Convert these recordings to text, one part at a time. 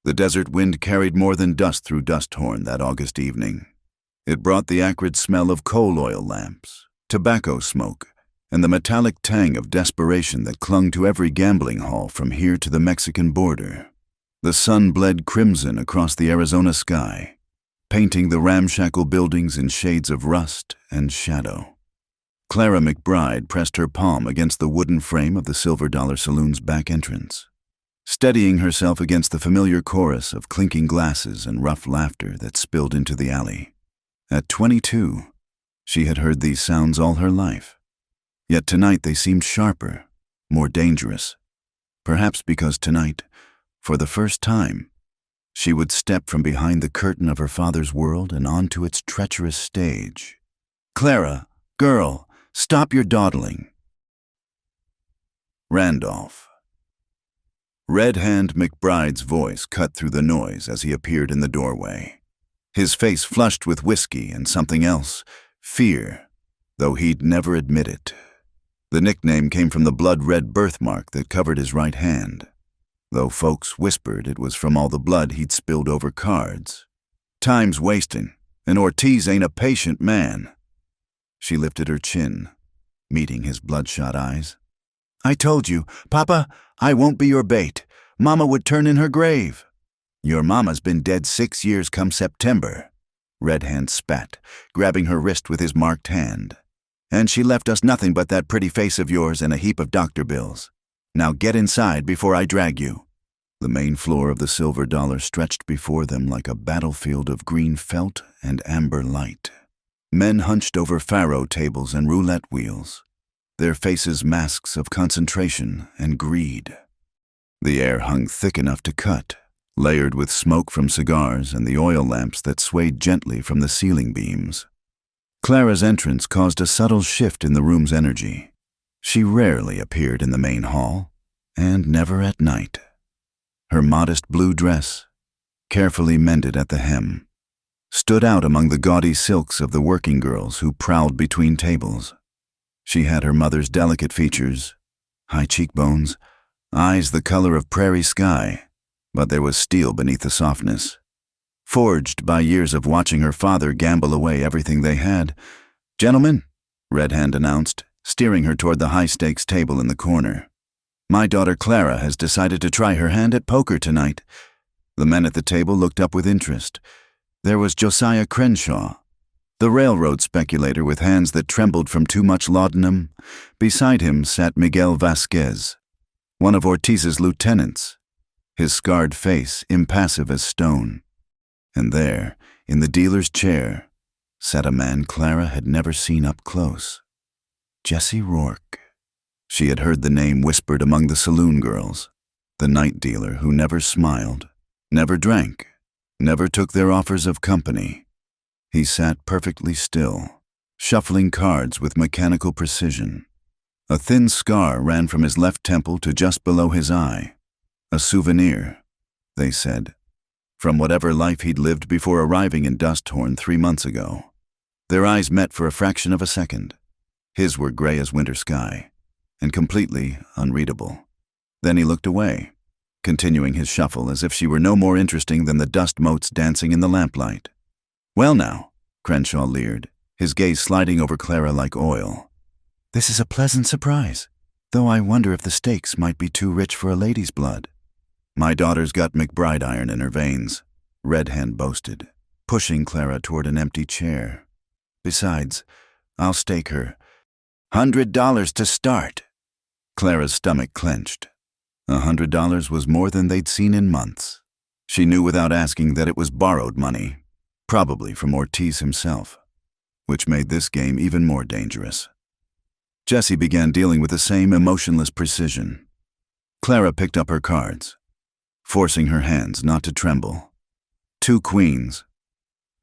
The desert wind carried more than dust through Dusthorn that August evening. It brought the acrid smell of coal oil lamps, tobacco smoke, and the metallic tang of desperation that clung to every gambling hall from here to the Mexican border. The sun bled crimson across the Arizona sky, painting the ramshackle buildings in shades of rust and shadow. Clara McBride pressed her palm against the wooden frame of the Silver Dollar Saloon's back entrance, steadying herself against the familiar chorus of clinking glasses and rough laughter that spilled into the alley. At 22, she had heard these sounds all her life. Yet tonight they seemed sharper, more dangerous. Perhaps because tonight, for the first time, she would step from behind the curtain of her father's world and onto its treacherous stage. "Clara, girl, stop your dawdling." Randolph. Red Hand McBride's voice cut through the noise as he appeared in the doorway. His face flushed with whiskey and something else, fear, though he'd never admit it. The nickname came from the blood-red birthmark that covered his right hand, though folks whispered it was from all the blood he'd spilled over cards. "Time's wasting, and Ortiz ain't a patient man." She lifted her chin, meeting his bloodshot eyes. "I told you, Papa, I won't be your bait. Mama would turn in her grave." "Your mama's been dead 6 years come September," Red Hand spat, grabbing her wrist with his marked hand. "And she left us nothing but that pretty face of yours and a heap of doctor bills. Now get inside before I drag you." The main floor of the Silver Dollar stretched before them like a battlefield of green felt and amber light. Men hunched over faro tables and roulette wheels, their faces masks of concentration and greed. The air hung thick enough to cut, layered with smoke from cigars and the oil lamps that swayed gently from the ceiling beams. Clara's entrance caused a subtle shift in the room's energy. She rarely appeared in the main hall, and never at night. Her modest blue dress, carefully mended at the hem, stood out among the gaudy silks of the working girls who prowled between tables. She had her mother's delicate features, high cheekbones, eyes the color of prairie sky, but there was steel beneath the softness. Forged by years of watching her father gamble away everything they had. "Gentlemen," Red Hand announced, steering her toward the high-stakes table in the corner. "My daughter Clara has decided to try her hand at poker tonight." The men at the table looked up with interest. There was Josiah Crenshaw, the railroad speculator with hands that trembled from too much laudanum. Beside him sat Miguel Vasquez, one of Ortiz's lieutenants, his scarred face impassive as stone. And there, in the dealer's chair, sat a man Clara had never seen up close. Jesse Rourke. She had heard the name whispered among the saloon girls, the night dealer who never smiled, never drank, never took their offers of company. He sat perfectly still, shuffling cards with mechanical precision. A thin scar ran from his left temple to just below his eye. A souvenir, they said, from whatever life he'd lived before arriving in Dusthorn 3 months ago. Their eyes met for a fraction of a second. His were gray as winter sky, and completely unreadable. Then he looked away, continuing his shuffle as if she were no more interesting than the dust motes dancing in the lamplight. "Well now," Crenshaw leered, his gaze sliding over Clara like oil. "This is a pleasant surprise, though I wonder if the stakes might be too rich for a lady's blood." "My daughter's got McBride iron in her veins," Red Hand boasted, pushing Clara toward an empty chair. "Besides, I'll stake her. $100 to start." Clara's stomach clenched. $100 was more than they'd seen in months. She knew without asking that it was borrowed money, probably from Ortiz himself, which made this game even more dangerous. Jesse began dealing with the same emotionless precision. Clara picked up her cards, forcing her hands not to tremble. 2 queens.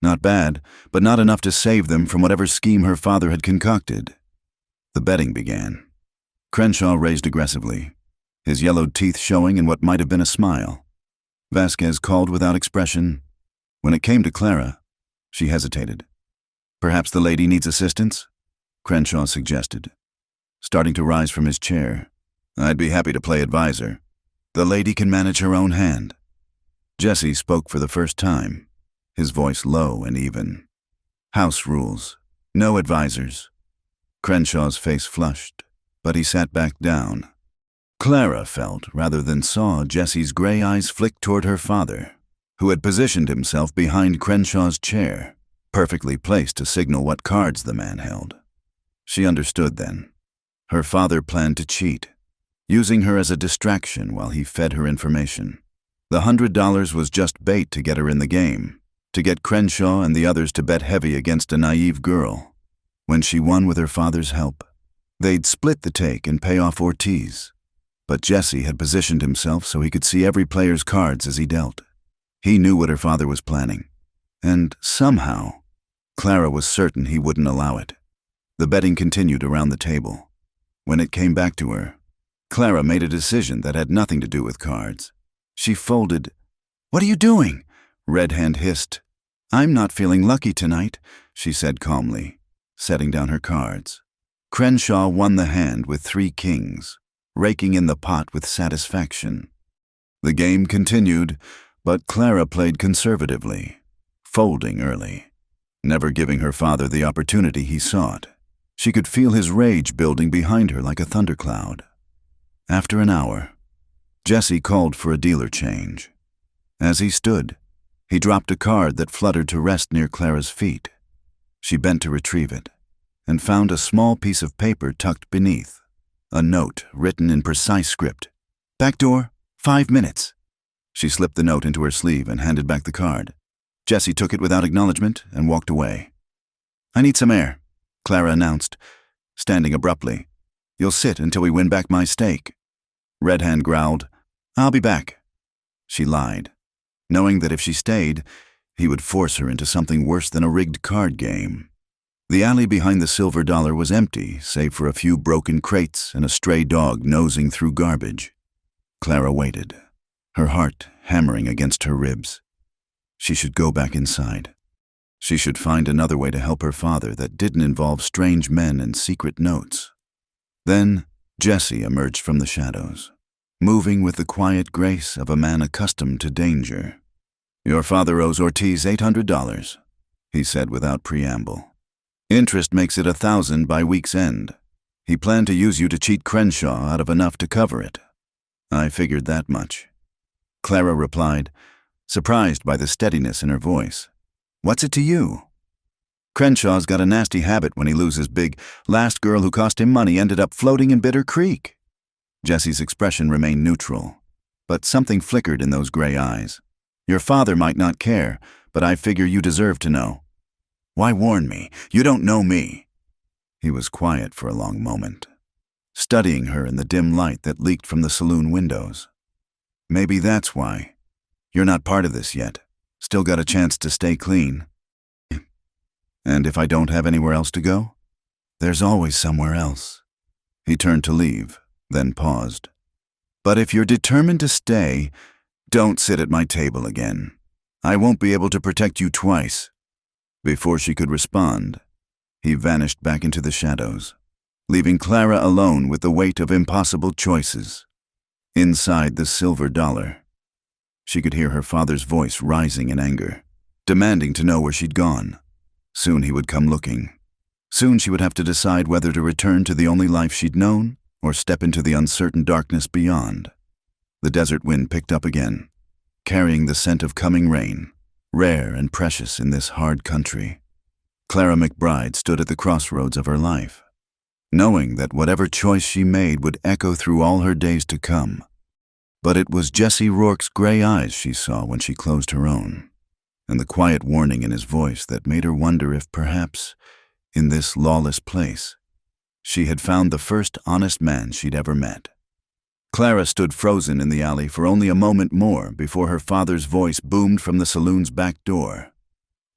Not bad, but not enough to save them from whatever scheme her father had concocted. The betting began. Crenshaw raised aggressively, his yellowed teeth showing in what might have been a smile. Vasquez called without expression. When it came to Clara, she hesitated. "Perhaps the lady needs assistance?" Crenshaw suggested, starting to rise from his chair. "I'd be happy to play advisor. The lady can manage her own hand." Jesse spoke for the first time, his voice low and even. House rules. No advisors. Crenshaw's face flushed, but he sat back down. Clara felt, rather than saw, Jesse's gray eyes flick toward her father, who had positioned himself behind Crenshaw's chair, perfectly placed to signal what cards the man held. She understood then. Her father planned to cheat, using her as a distraction while he fed her information. The $100 was just bait to get her in the game, to get Crenshaw and the others to bet heavy against a naive girl. When she won with her father's help, they'd split the take and pay off Ortiz. But Jesse had positioned himself so he could see every player's cards as he dealt. He knew what her father was planning, and somehow, Clara was certain he wouldn't allow it. The betting continued around the table. When it came back to her, Clara made a decision that had nothing to do with cards. She folded. "What are you doing?" Red Hand hissed. "I'm not feeling lucky tonight," she said calmly, setting down her cards. Crenshaw won the hand with 3 kings, raking in the pot with satisfaction. The game continued, but Clara played conservatively, folding early, never giving her father the opportunity he sought. She could feel his rage building behind her like a thundercloud. After an hour, Jesse called for a dealer change. As he stood, he dropped a card that fluttered to rest near Clara's feet. She bent to retrieve it, and found a small piece of paper tucked beneath, a note written in precise script. "Back door, 5 minutes." She slipped the note into her sleeve and handed back the card. Jesse took it without acknowledgement and walked away. "I need some air," Clara announced, standing abruptly. "You'll sit until we win back my stake." Red Hand growled, "I'll be back." She lied, knowing that if she stayed, he would force her into something worse than a rigged card game. The alley behind the silver dollar was empty, save for a few broken crates and a stray dog nosing through garbage. Clara waited, her heart hammering against her ribs. She should go back inside. She should find another way to help her father that didn't involve strange men and secret notes. Then Jesse emerged from the shadows, moving with the quiet grace of a man accustomed to danger. "Your father owes Ortiz $800, he said without preamble. "Interest makes it 1,000 by week's end. He planned to use you to cheat Crenshaw out of enough to cover it." "I figured that much," Clara replied, surprised by the steadiness in her voice. "What's it to you?" "Crenshaw's got a nasty habit when he loses big. Last girl who cost him money ended up floating in Bitter Creek." Jesse's expression remained neutral, but something flickered in those gray eyes. "Your father might not care, but I figure you deserve to know." "Why warn me? You don't know me." He was quiet for a long moment, studying her in the dim light that leaked from the saloon windows. "Maybe that's why. You're not part of this yet. Still got a chance to stay clean." "And if I don't have anywhere else to go?" "There's always somewhere else." He turned to leave, then paused. "But if you're determined to stay, don't sit at my table again. I won't be able to protect you twice." Before she could respond, he vanished back into the shadows, leaving Clara alone with the weight of impossible choices. Inside the silver dollar, she could hear her father's voice rising in anger, demanding to know where she'd gone. Soon he would come looking. Soon she would have to decide whether to return to the only life she'd known or step into the uncertain darkness beyond. The desert wind picked up again, carrying the scent of coming rain, rare and precious in this hard country. Clara McBride stood at the crossroads of her life, knowing that whatever choice she made would echo through all her days to come. But it was Jesse Rourke's gray eyes she saw when she closed her own, and the quiet warning in his voice that made her wonder if perhaps, in this lawless place, she had found the first honest man she'd ever met. Clara stood frozen in the alley for only a moment more before her father's voice boomed from the saloon's back door.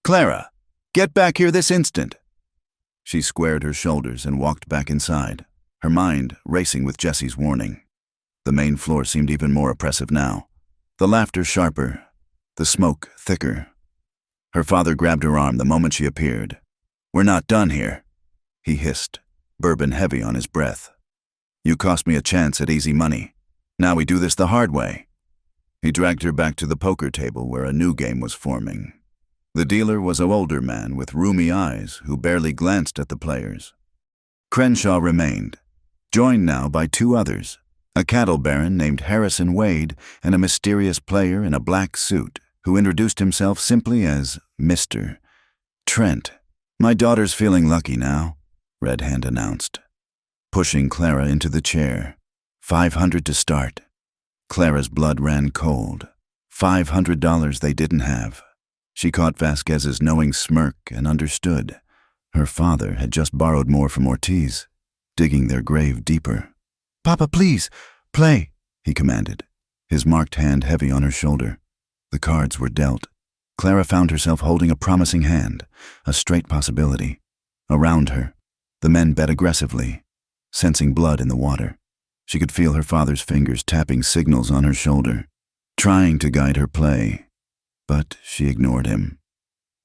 "Clara, get back here this instant!" She squared her shoulders and walked back inside, her mind racing with Jesse's warning. The main floor seemed even more oppressive now, the laughter sharper, the smoke thicker. Her father grabbed her arm the moment she appeared. "We're not done here," he hissed, bourbon heavy on his breath. "You cost me a chance at easy money. Now we do this the hard way." He dragged her back to the poker table where a new game was forming. The dealer was an older man with rheumy eyes who barely glanced at the players. Crenshaw remained, joined now by two others, a cattle baron named Harrison Wade and a mysterious player in a black suit who introduced himself simply as Mr. Trent. "My daughter's feeling lucky now," Red Hand announced, pushing Clara into the chair. $500 to start. Clara's blood ran cold. $500 they didn't have. She caught Vasquez's knowing smirk and understood. Her father had just borrowed more from Ortiz, digging their grave deeper. "Papa, please, play," he commanded, his marked hand heavy on her shoulder. The cards were dealt. Clara found herself holding a promising hand, a straight possibility. Around her, the men bet aggressively, sensing blood in the water. She could feel her father's fingers tapping signals on her shoulder, trying to guide her play, but she ignored him.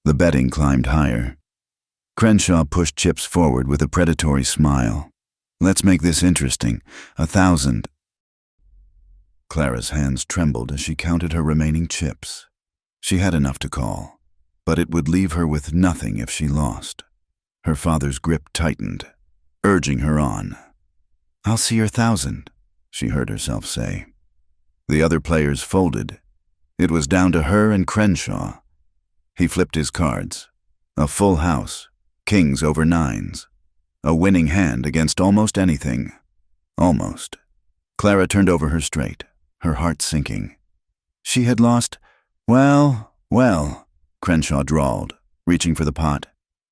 The betting climbed higher. Crenshaw pushed chips forward with a predatory smile. "Let's make this interesting. 1,000. Clara's hands trembled as she counted her remaining chips. She had enough to call, but it would leave her with nothing if she lost. Her father's grip tightened, urging her on. "I'll see your 1,000, she heard herself say. The other players folded. It was down to her and Crenshaw. He flipped his cards. A full house, kings over nines. A winning hand against almost anything. Almost. Clara turned over her straight, her heart sinking. She had lost. Well, Crenshaw drawled, reaching for the pot.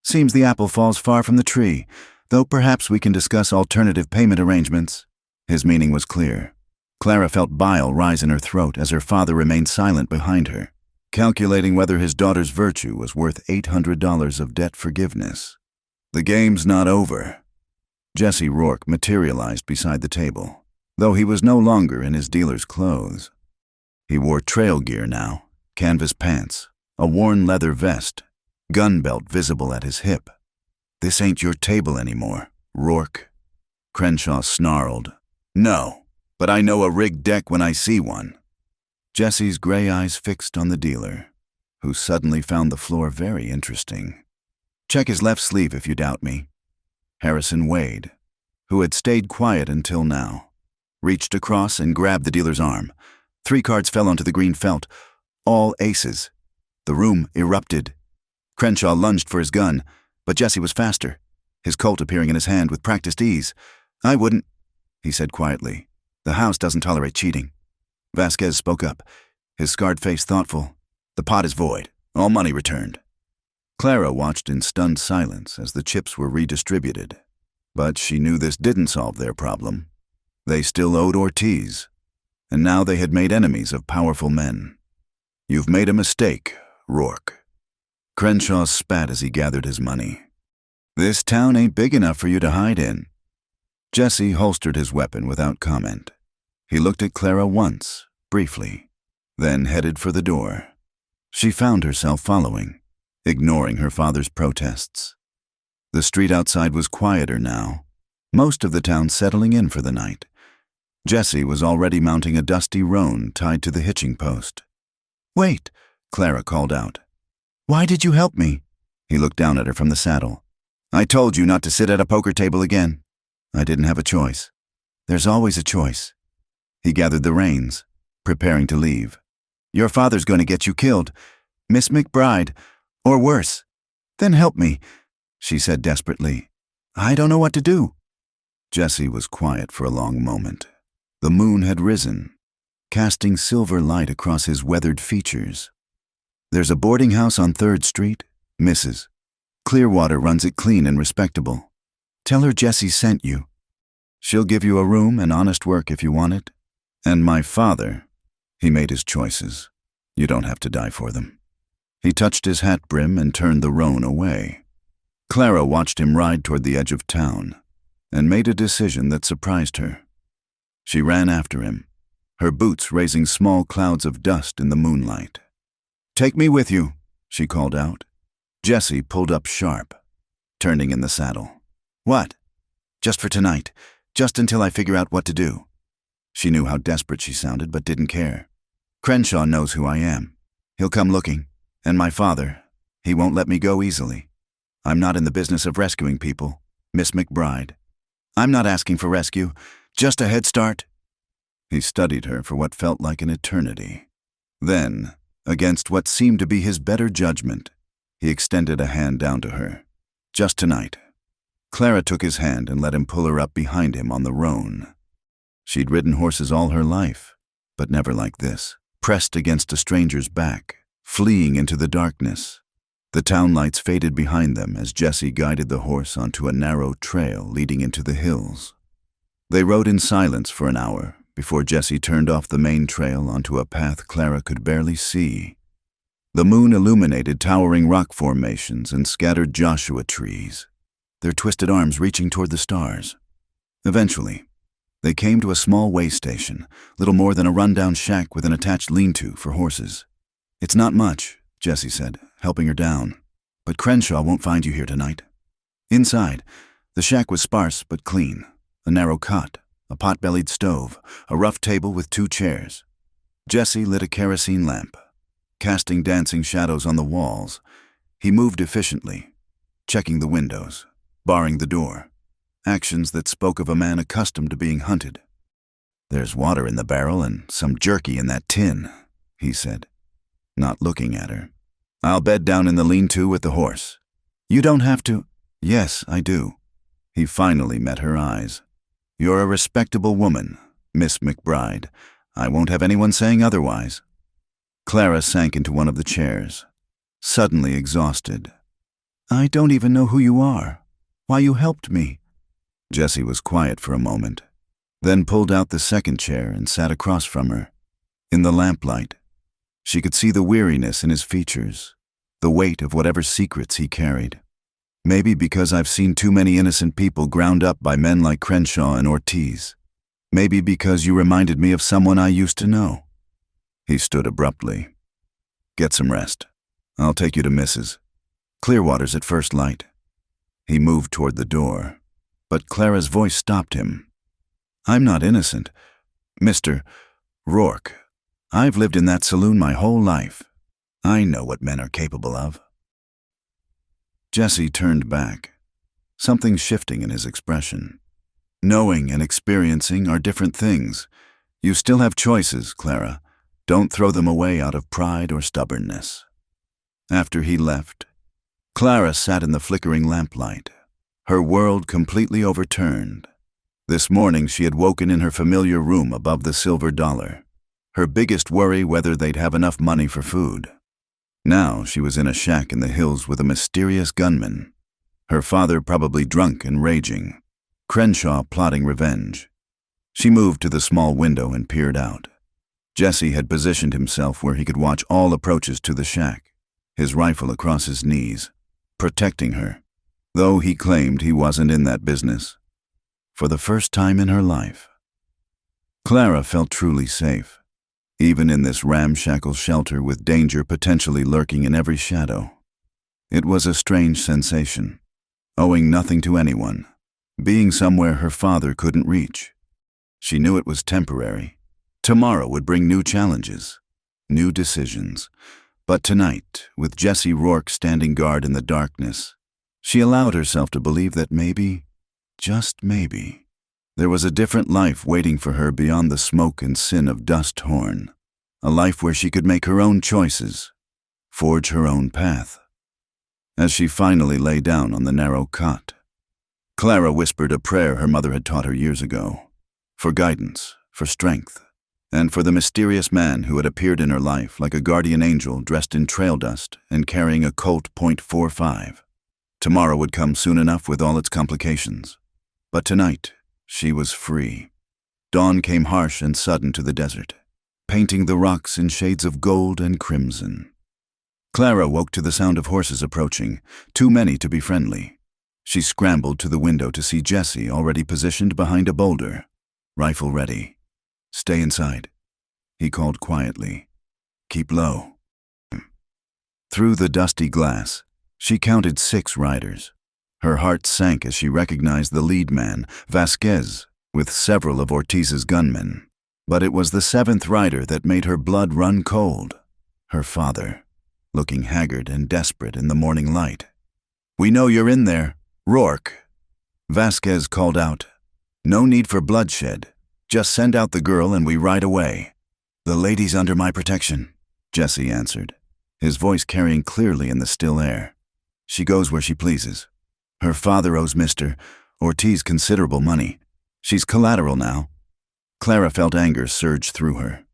"Seems the apple falls far from the tree, though perhaps we can discuss alternative payment arrangements." His meaning was clear. Clara felt bile rise in her throat as her father remained silent behind her, calculating whether his daughter's virtue was worth $800 of debt forgiveness. "The game's not over." Jesse Rourke materialized beside the table, though he was no longer in his dealer's clothes. He wore trail gear now, canvas pants, a worn leather vest, gun belt visible at his hip. "This ain't your table anymore, Rourke." Crenshaw snarled. "No, but I know a rigged deck when I see one." Jesse's gray eyes fixed on the dealer, who suddenly found the floor very interesting. "Check his left sleeve if you doubt me." Harrison Wade, who had stayed quiet until now, reached across and grabbed the dealer's arm. 3 cards fell onto the green felt, all aces. The room erupted. Crenshaw lunged for his gun, but Jesse was faster, his Colt appearing in his hand with practiced ease. "I wouldn't," he said quietly. "The house doesn't tolerate cheating." Vasquez spoke up, his scarred face thoughtful. "The pot is void. All money returned." Clara watched in stunned silence as the chips were redistributed, but she knew this didn't solve their problem. They still owed Ortiz, and now they had made enemies of powerful men. "You've made a mistake, Rourke." Crenshaw spat as he gathered his money. "This town ain't big enough for you to hide in." Jesse holstered his weapon without comment. He looked at Clara once, briefly, then headed for the door. She found herself following, ignoring her father's protests. The street outside was quieter now, most of the town settling in for the night. Jesse was already mounting a dusty roan tied to the hitching post. "Wait," Clara called out. "Why did you help me?" He looked down at her from the saddle. "I told you not to sit at a poker table again." "I didn't have a choice." "There's always a choice." He gathered the reins, preparing to leave. "Your father's going to get you killed, Miss McBride, or worse." "Then help me," she said desperately. "I don't know what to do." Jesse was quiet for a long moment. The moon had risen, casting silver light across his weathered features. "There's a boarding house on 3rd Street, Mrs. Clearwater runs it clean and respectable. Tell her Jessie sent you. She'll give you a room and honest work if you want it. And my father, he made his choices. You don't have to die for them." He touched his hat brim and turned the roan away. Clara watched him ride toward the edge of town and made a decision that surprised her. She ran after him, her boots raising small clouds of dust in the moonlight. "Take me with you," she called out. Jesse pulled up sharp, turning in the saddle. "What?" "Just for tonight, just until I figure out what to do." She knew how desperate she sounded, but didn't care. Crenshaw knows who I am. He'll come looking. And my father, he won't let me go easily. I'm not in the business of rescuing people, Miss McBride. I'm not asking for rescue, just a head start." He studied her for what felt like an eternity. Then, against what seemed to be his better judgment, he extended a hand down to her. "Just tonight." Clara took his hand and let him pull her up behind him on the roan. She'd ridden horses all her life, but never like this, pressed against a stranger's back, fleeing into the darkness. The town lights faded behind them as Jessie guided the horse onto a narrow trail leading into the hills. They rode in silence for an hour before Jessie turned off the main trail onto a path Clara could barely see. The moon illuminated towering rock formations and scattered Joshua trees, their twisted arms reaching toward the stars. Eventually, they came to a small way station, little more than a rundown shack with an attached lean-to for horses. "It's not much," Jessie said, helping her down, "but Crenshaw won't find you here tonight." Inside, the shack was sparse but clean. A narrow cot, a pot-bellied stove, a rough table with 2 chairs. Jessie lit a kerosene lamp. Casting dancing shadows on the walls, he moved efficiently, checking the windows, barring the door, actions that spoke of a man accustomed to being hunted. "There's water in the barrel and some jerky in that tin," he said, not looking at her. "I'll bed down in the lean-to with the horse." "You don't have to." "Yes, I do." He finally met her eyes. "You're a respectable woman, Miss McBride. I won't have anyone saying otherwise." Clara sank into one of the chairs, suddenly exhausted. "I don't even know who you are. Why you helped me." Jessie was quiet for a moment, then pulled out the second chair and sat across from her. In the lamplight, she could see the weariness in his features, the weight of whatever secrets he carried. "Maybe because I've seen too many innocent people ground up by men like Crenshaw and Ortiz. Maybe because you reminded me of someone I used to know." He stood abruptly. "Get some rest. I'll take you to Mrs. Clearwater's at first light." He moved toward the door, but Clara's voice stopped him. "I'm not innocent. Mr. Rourke, I've lived in that saloon my whole life. I know what men are capable of." Jessie turned back, something shifting in his expression. "Knowing and experiencing are different things. You still have choices, Clara. Don't throw them away out of pride or stubbornness." After he left, Clara sat in the flickering lamplight, her world completely overturned. This morning she had woken in her familiar room above the silver dollar, her biggest worry whether they'd have enough money for food. Now she was in a shack in the hills with a mysterious gunman, her father probably drunk and raging, Crenshaw plotting revenge. She moved to the small window and peered out. Jessie had positioned himself where he could watch all approaches to the shack, his rifle across his knees, protecting her, though he claimed he wasn't in that business. For the first time in her life, Clara felt truly safe, even in this ramshackle shelter with danger potentially lurking in every shadow. It was a strange sensation, owing nothing to anyone, being somewhere her father couldn't reach. She knew it was temporary. Tomorrow would bring new challenges, new decisions. But tonight, with Jessie Rourke standing guard in the darkness, she allowed herself to believe that maybe, just maybe, there was a different life waiting for her beyond the smoke and sin of Dust Horn, a life where she could make her own choices, forge her own path. As she finally lay down on the narrow cot, Clara whispered a prayer her mother had taught her years ago, for guidance, for strength, and for the mysterious man who had appeared in her life like a guardian angel dressed in trail dust and carrying a Colt .45. Tomorrow would come soon enough with all its complications. But tonight, she was free. Dawn came harsh and sudden to the desert, painting the rocks in shades of gold and crimson. Clara woke to the sound of horses approaching, too many to be friendly. She scrambled to the window to see Jessie already positioned behind a boulder, rifle ready. "Stay inside," he called quietly. "Keep low." Through the dusty glass, she counted 6 riders. Her heart sank as she recognized the lead man, Vasquez, with several of Ortiz's gunmen. But it was the seventh rider that made her blood run cold. Her father, looking haggard and desperate in the morning light. "We know you're in there, Rourke," Vasquez called out. "No need for bloodshed. Just send out the girl and we ride away." "The lady's under my protection," Jesse answered, his voice carrying clearly in the still air. "She goes where she pleases. Her father owes Mr. Ortiz considerable money. She's collateral now." Clara felt anger surge through her.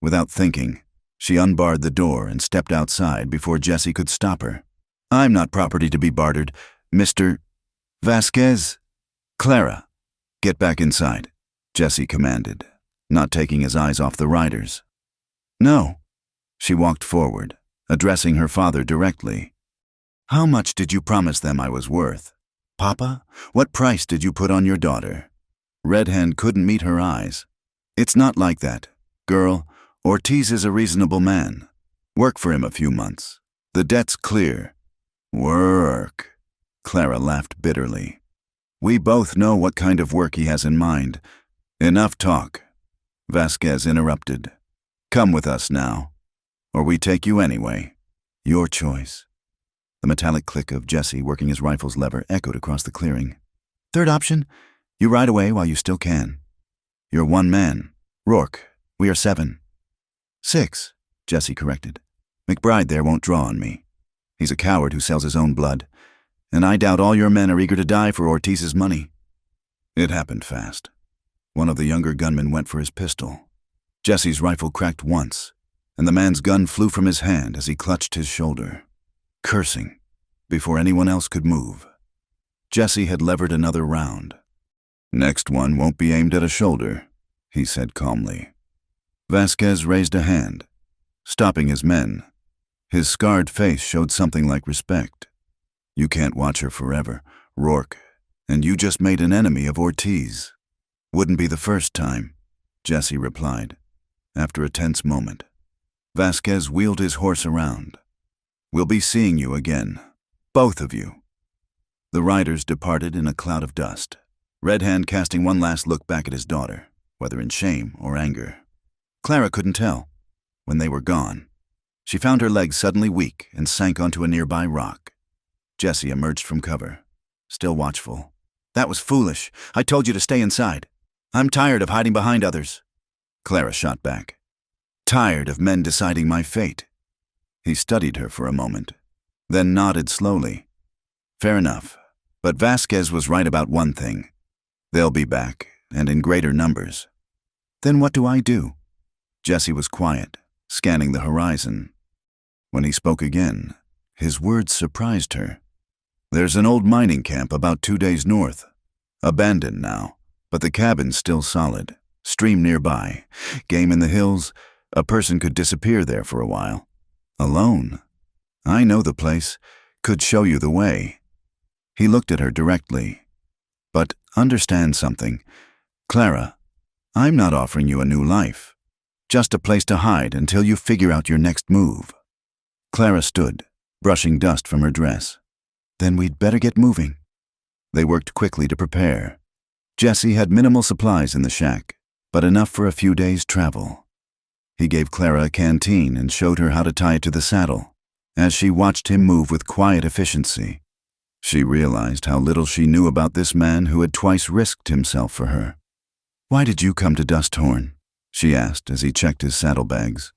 Without thinking, she unbarred the door and stepped outside before Jesse could stop her. "I'm not property to be bartered, Mr. Vasquez." "Clara, get back inside," Jesse commanded, not taking his eyes off the riders. "No." She walked forward, addressing her father directly. "How much did you promise them I was worth? Papa, what price did you put on your daughter?" Red Hand couldn't meet her eyes. "It's not like that. Girl, Ortiz is a reasonable man. Work for him a few months. The debt's clear." "Work," Clara laughed bitterly. "We both know what kind of work he has in mind. Enough talk," Vasquez interrupted. "Come with us now, or we take you anyway. Your choice." The metallic click of Jesse working his rifle's lever echoed across the clearing. "Third option, you ride away while you still can. You're one man. Rourke, we are 7. 6, Jesse corrected. McBride there won't draw on me. He's a coward who sells his own blood, and I doubt all your men are eager to die for Ortiz's money." It happened fast. One of the younger gunmen went for his pistol. Jesse's rifle cracked once, and the man's gun flew from his hand as he clutched his shoulder, cursing, before anyone else could move. Jesse had levered another round. "Next one won't be aimed at a shoulder," he said calmly. Vasquez raised a hand, stopping his men. His scarred face showed something like respect. "You can't watch her forever, Rourke, and you just made an enemy of Ortiz." "Wouldn't be the first time," Jesse replied, after a tense moment. Vasquez wheeled his horse around. "We'll be seeing you again, both of you." The riders departed in a cloud of dust, Red Hand casting one last look back at his daughter, whether in shame or anger. Clara couldn't tell. When they were gone, she found her legs suddenly weak and sank onto a nearby rock. Jesse emerged from cover, still watchful. "That was foolish. I told you to stay inside. I'm tired of hiding behind others." Clara shot back. "Tired of men deciding my fate." He studied her for a moment, then nodded slowly. "Fair enough, but Vasquez was right about one thing. They'll be back, and in greater numbers." "Then what do I do?" Jesse was quiet, scanning the horizon. When he spoke again, his words surprised her. "There's an old mining camp about 2 days north. Abandoned now, but the cabin's still solid. Stream nearby. Game in the hills. A person could disappear there for a while. Alone. I know the place. Could show you the way." He looked at her directly. "But understand something. Clara, I'm not offering you a new life. Just a place to hide until you figure out your next move." Clara stood, brushing dust from her dress. "Then we'd better get moving." They worked quickly to prepare. Jesse had minimal supplies in the shack, but enough for a few days' travel. He gave Clara a canteen and showed her how to tie it to the saddle. As she watched him move with quiet efficiency, she realized how little she knew about this man who had twice risked himself for her. "Why did you come to Dusthorn?" she asked as he checked his saddlebags.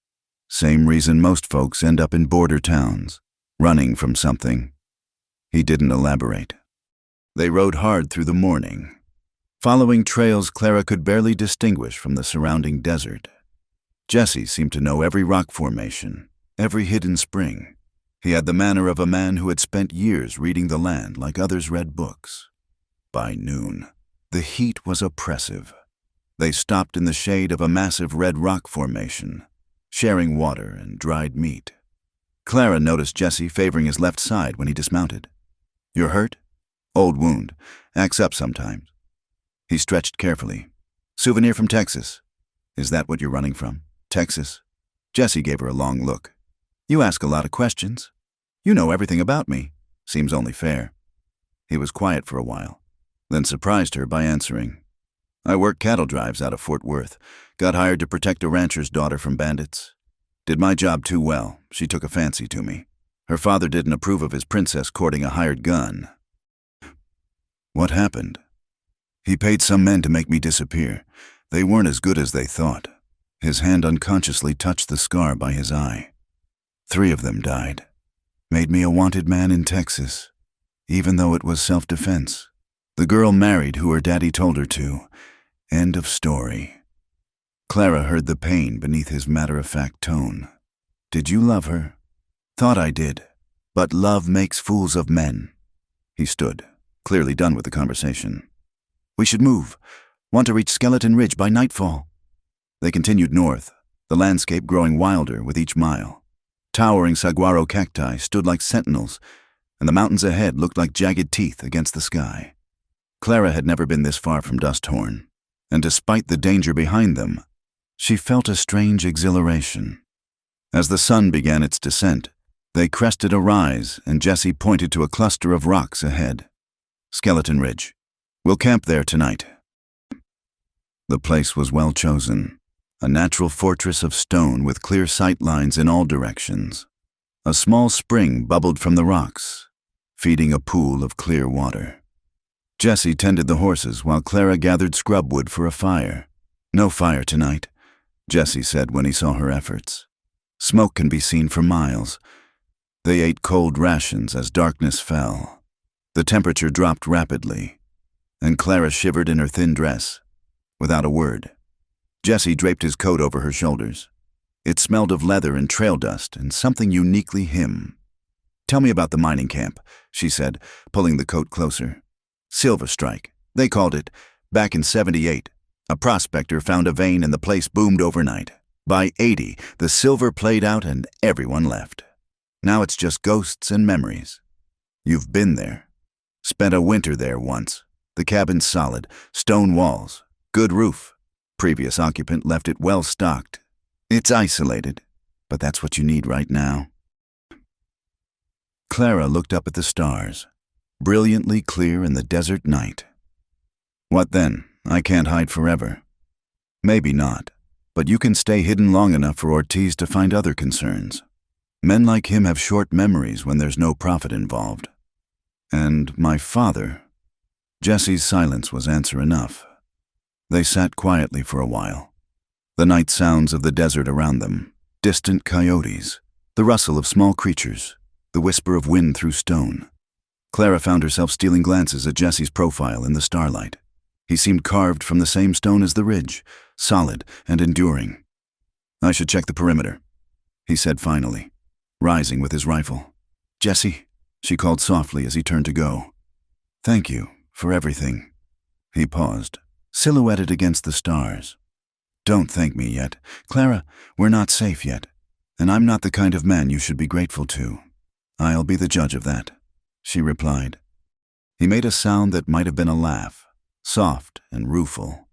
"Same reason most folks end up in border towns, running from something." He didn't elaborate. They rode hard through the morning, following trails Clara could barely distinguish from the surrounding desert. Jesse seemed to know every rock formation, every hidden spring. He had the manner of a man who had spent years reading the land like others read books. By noon, the heat was oppressive. They stopped in the shade of a massive red rock formation, sharing water and dried meat. Clara noticed Jesse favoring his left side when he dismounted. "You're hurt?" "Old wound. Acts up sometimes." He stretched carefully. "Souvenir from Texas." "Is that what you're running from? Texas?" Jesse gave her a long look. "You ask a lot of questions. You know everything about me. Seems only fair." He was quiet for a while, then surprised her by answering. I work cattle drives out of Fort Worth. Got hired to protect a rancher's daughter from bandits. Did my job too well. She took a fancy to me. Her father didn't approve of his princess courting a hired gun. What happened? He paid some men to make me disappear. They weren't as good as they thought. His hand unconsciously touched the scar by his eye. 3 of them died. Made me a wanted man in Texas, even though it was self-defense. The girl married who her daddy told her to. End of story. Clara heard the pain beneath his matter-of-fact tone. Did you love her? Thought I did. But love makes fools of men. He stood, clearly done with the conversation. We should move. Want to reach Skeleton Ridge by nightfall. They continued north, the landscape growing wilder with each mile. Towering saguaro cacti stood like sentinels, and the mountains ahead looked like jagged teeth against the sky. Clara had never been this far from Dusthorn, and despite the danger behind them, she felt a strange exhilaration. As the sun began its descent, they crested a rise, and Jesse pointed to a cluster of rocks ahead. Skeleton Ridge. We'll camp there tonight. The place was well chosen, a natural fortress of stone with clear sight lines in all directions. A small spring bubbled from the rocks, feeding a pool of clear water. Jesse tended the horses while Clara gathered scrub wood for a fire. No fire tonight, Jesse said when he saw her efforts. Smoke can be seen for miles. They ate cold rations as darkness fell. The temperature dropped rapidly, and Clara shivered in her thin dress, without a word. Jesse draped his coat over her shoulders. It smelled of leather and trail dust and something uniquely him. Tell me about the mining camp, she said, pulling the coat closer. Silver Strike, they called it, back in '78. A prospector found a vein and the place boomed overnight. By '80, the silver played out and everyone left. Now it's just ghosts and memories. You've been there. Spent a winter there once. The cabin's solid, stone walls, good roof. Previous occupant left it well stocked. It's isolated, but that's what you need right now. Clara looked up at the stars, brilliantly clear in the desert night. What then? I can't hide forever. Maybe not, but you can stay hidden long enough for Ortiz to find other concerns. Men like him have short memories when there's no profit involved. And my father... Jesse's silence was answer enough. They sat quietly for a while. The night sounds of the desert around them, distant coyotes, the rustle of small creatures, the whisper of wind through stone. Clara found herself stealing glances at Jesse's profile in the starlight. He seemed carved from the same stone as the ridge, solid and enduring. I should check the perimeter, he said finally, rising with his rifle. Jesse, she called softly as he turned to go. Thank you for everything. He paused, silhouetted against the stars. Don't thank me yet. Clara, we're not safe yet, and I'm not the kind of man you should be grateful to. I'll be the judge of that, she replied. He made a sound that might have been a laugh, soft and rueful.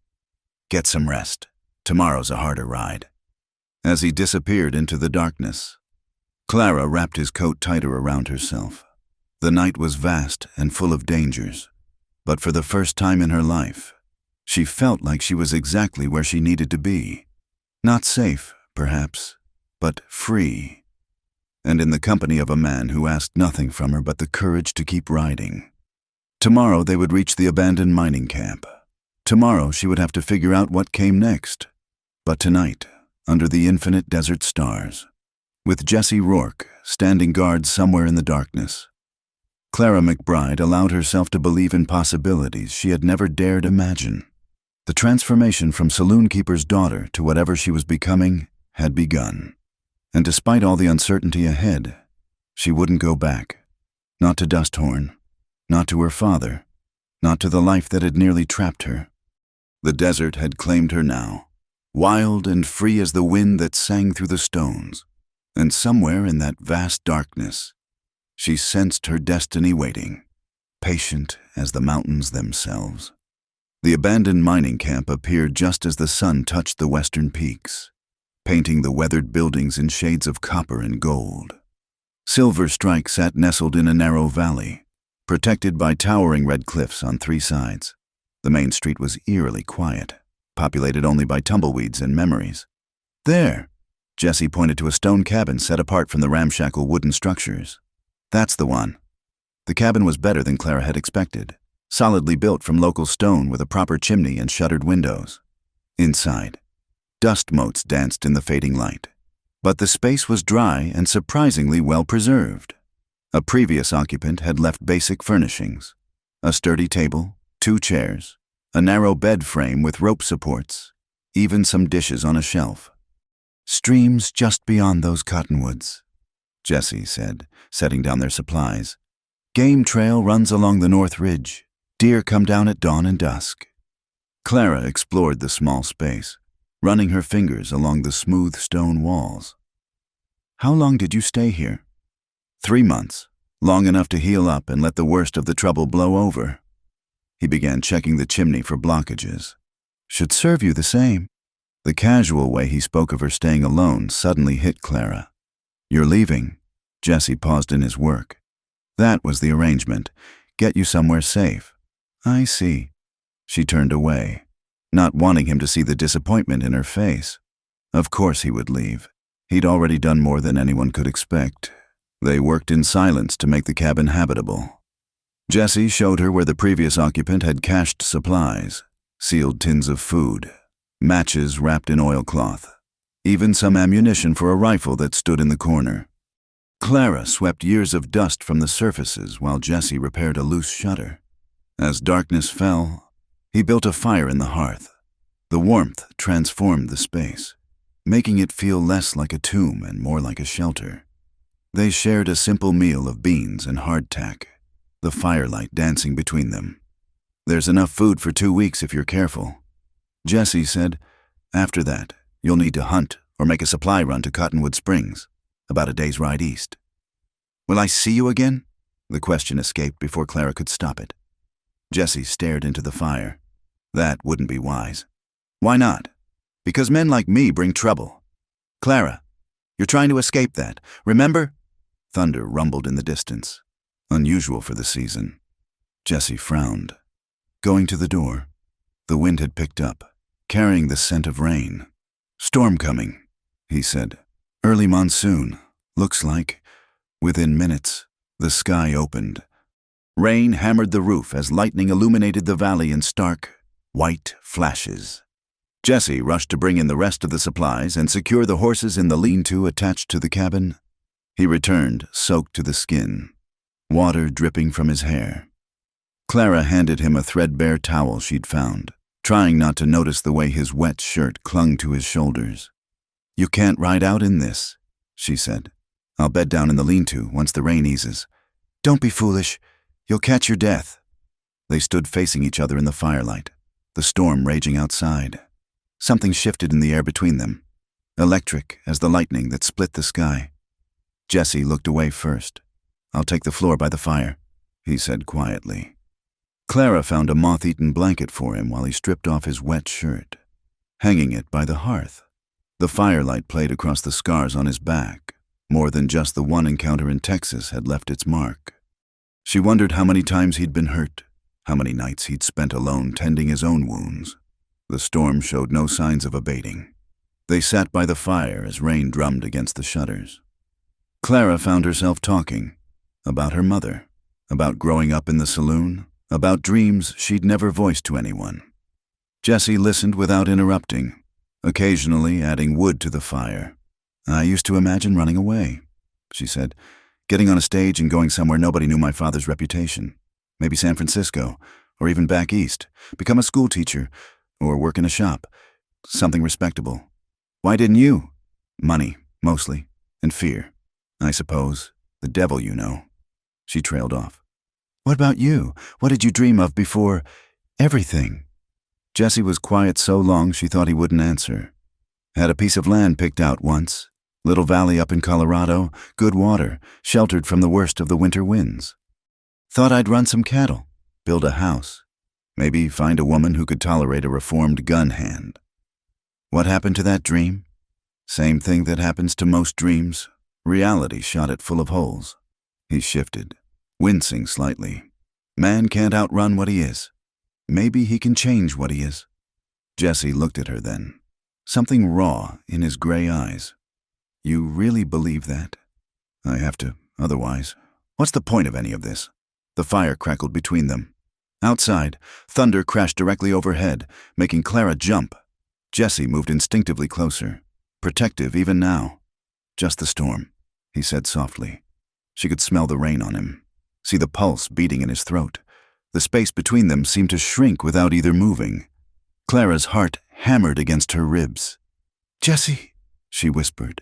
Get some rest. Tomorrow's a harder ride. As he disappeared into the darkness, Clara wrapped his coat tighter around herself. The night was vast and full of dangers, but for the first time in her life, she felt like she was exactly where she needed to be. Not safe, perhaps, but free. And in the company of a man who asked nothing from her but the courage to keep riding. Tomorrow they would reach the abandoned mining camp. Tomorrow she would have to figure out what came next. But tonight, under the infinite desert stars, with Jesse Rourke standing guard somewhere in the darkness, Clara McBride allowed herself to believe in possibilities she had never dared imagine. The transformation from saloon keeper's daughter to whatever she was becoming had begun. And despite all the uncertainty ahead, she wouldn't go back. Not to Dusthorn, not to her father, not to the life that had nearly trapped her. The desert had claimed her now, wild and free as the wind that sang through the stones. And somewhere in that vast darkness, she sensed her destiny waiting, patient as the mountains themselves. The abandoned mining camp appeared just as the sun touched the western peaks, painting the weathered buildings in shades of copper and gold. Silver Strike sat nestled in a narrow valley, protected by towering red cliffs on 3 sides. The main street was eerily quiet, populated only by tumbleweeds and memories. There! Jesse pointed to a stone cabin set apart from the ramshackle wooden structures. That's the one. The cabin was better than Clara had expected, solidly built from local stone with a proper chimney and shuttered windows. Inside, dust motes danced in the fading light, but the space was dry and surprisingly well preserved. A previous occupant had left basic furnishings: a sturdy table, 2 chairs, a narrow bed frame with rope supports, even some dishes on a shelf. "Streams just beyond those cottonwoods," Jesse said, setting down their supplies. "Game trail runs along the north ridge. Deer come down at dawn and dusk." Clara explored the small space, running her fingers along the smooth stone walls. "How long did you stay here?" 3 months, long enough to heal up and let the worst of the trouble blow over. He began checking the chimney for blockages. "Should serve you the same." The casual way he spoke of her staying alone suddenly hit Clara. "You're leaving?" Jesse paused in his work. "That was the arrangement. Get you somewhere safe." "I see." She turned away, not wanting him to see the disappointment in her face. Of course he would leave. He'd already done more than anyone could expect. They worked in silence to make the cabin habitable. Jesse showed her where the previous occupant had cached supplies: sealed tins of food, matches wrapped in oilcloth, even some ammunition for a rifle that stood in the corner. Clara swept years of dust from the surfaces while Jesse repaired a loose shutter. As darkness fell, he built a fire in the hearth. The warmth transformed the space, making it feel less like a tomb and more like a shelter. They shared a simple meal of beans and hardtack, the firelight dancing between them. "There's enough food for 2 weeks if you're careful," Jesse said. "After that, you'll need to hunt or make a supply run to Cottonwood Springs, about a day's ride east." "Will I see you again?" The question escaped before Clara could stop it. Jesse stared into the fire. "That wouldn't be wise." "Why not?" "Because men like me bring trouble." "Clara, you're trying to escape that, remember?" Thunder rumbled in the distance, unusual for the season. Jesse frowned. Going to the door, the wind had picked up, carrying the scent of rain. "Storm coming," he said. "Early monsoon, looks like." Within minutes, the sky opened. Rain hammered the roof as lightning illuminated the valley in stark, white flashes. Jesse rushed to bring in the rest of the supplies and secure the horses in the lean-to attached to the cabin. He returned, soaked to the skin, water dripping from his hair. Clara handed him a threadbare towel she'd found, trying not to notice the way his wet shirt clung to his shoulders. "You can't ride out in this," she said. "I'll bed down in the lean-to once the rain eases." "Don't be foolish. You'll catch your death." They stood facing each other in the firelight, the storm raging outside. Something shifted in the air between them, electric as the lightning that split the sky. Jesse looked away first. "I'll take the floor by the fire," he said quietly. Clara found a moth-eaten blanket for him while he stripped off his wet shirt, hanging it by the hearth. The firelight played across the scars on his back. More than just the one encounter in Texas had left its mark. She wondered how many times he'd been hurt, how many nights he'd spent alone tending his own wounds. The storm showed no signs of abating. They sat by the fire as rain drummed against the shutters. Clara found herself talking about her mother, about growing up in the saloon, about dreams she'd never voiced to anyone. Jesse listened without interrupting, occasionally adding wood to the fire. "I used to imagine running away," she said, "getting on a stage and going somewhere nobody knew my father's reputation. Maybe San Francisco, or even back east, become a school teacher, or work in a shop, something respectable. Why didn't you?" "Money, mostly, and fear, I suppose. The devil, you know." She trailed off. "What about you? What did you dream of before everything?" Jesse was quiet so long she thought he wouldn't answer. "Had a piece of land picked out once. Little valley up in Colorado, good water, sheltered from the worst of the winter winds. Thought I'd run some cattle, build a house, maybe find a woman who could tolerate a reformed gun hand. What happened to that dream? Same thing that happens to most dreams. Reality shot it full of holes." He shifted, wincing slightly. "Man can't outrun what he is." Maybe he can change what he is. Jesse looked at her then, something raw in his gray eyes. You really believe that? I have to, otherwise. What's the point of any of this? The fire crackled between them. Outside, thunder crashed directly overhead, making Clara jump. Jesse moved instinctively closer, protective even now. Just the storm, he said softly. She could smell the rain on him, see the pulse beating in his throat. The space between them seemed to shrink without either moving. Clara's heart hammered against her ribs. Jesse, she whispered.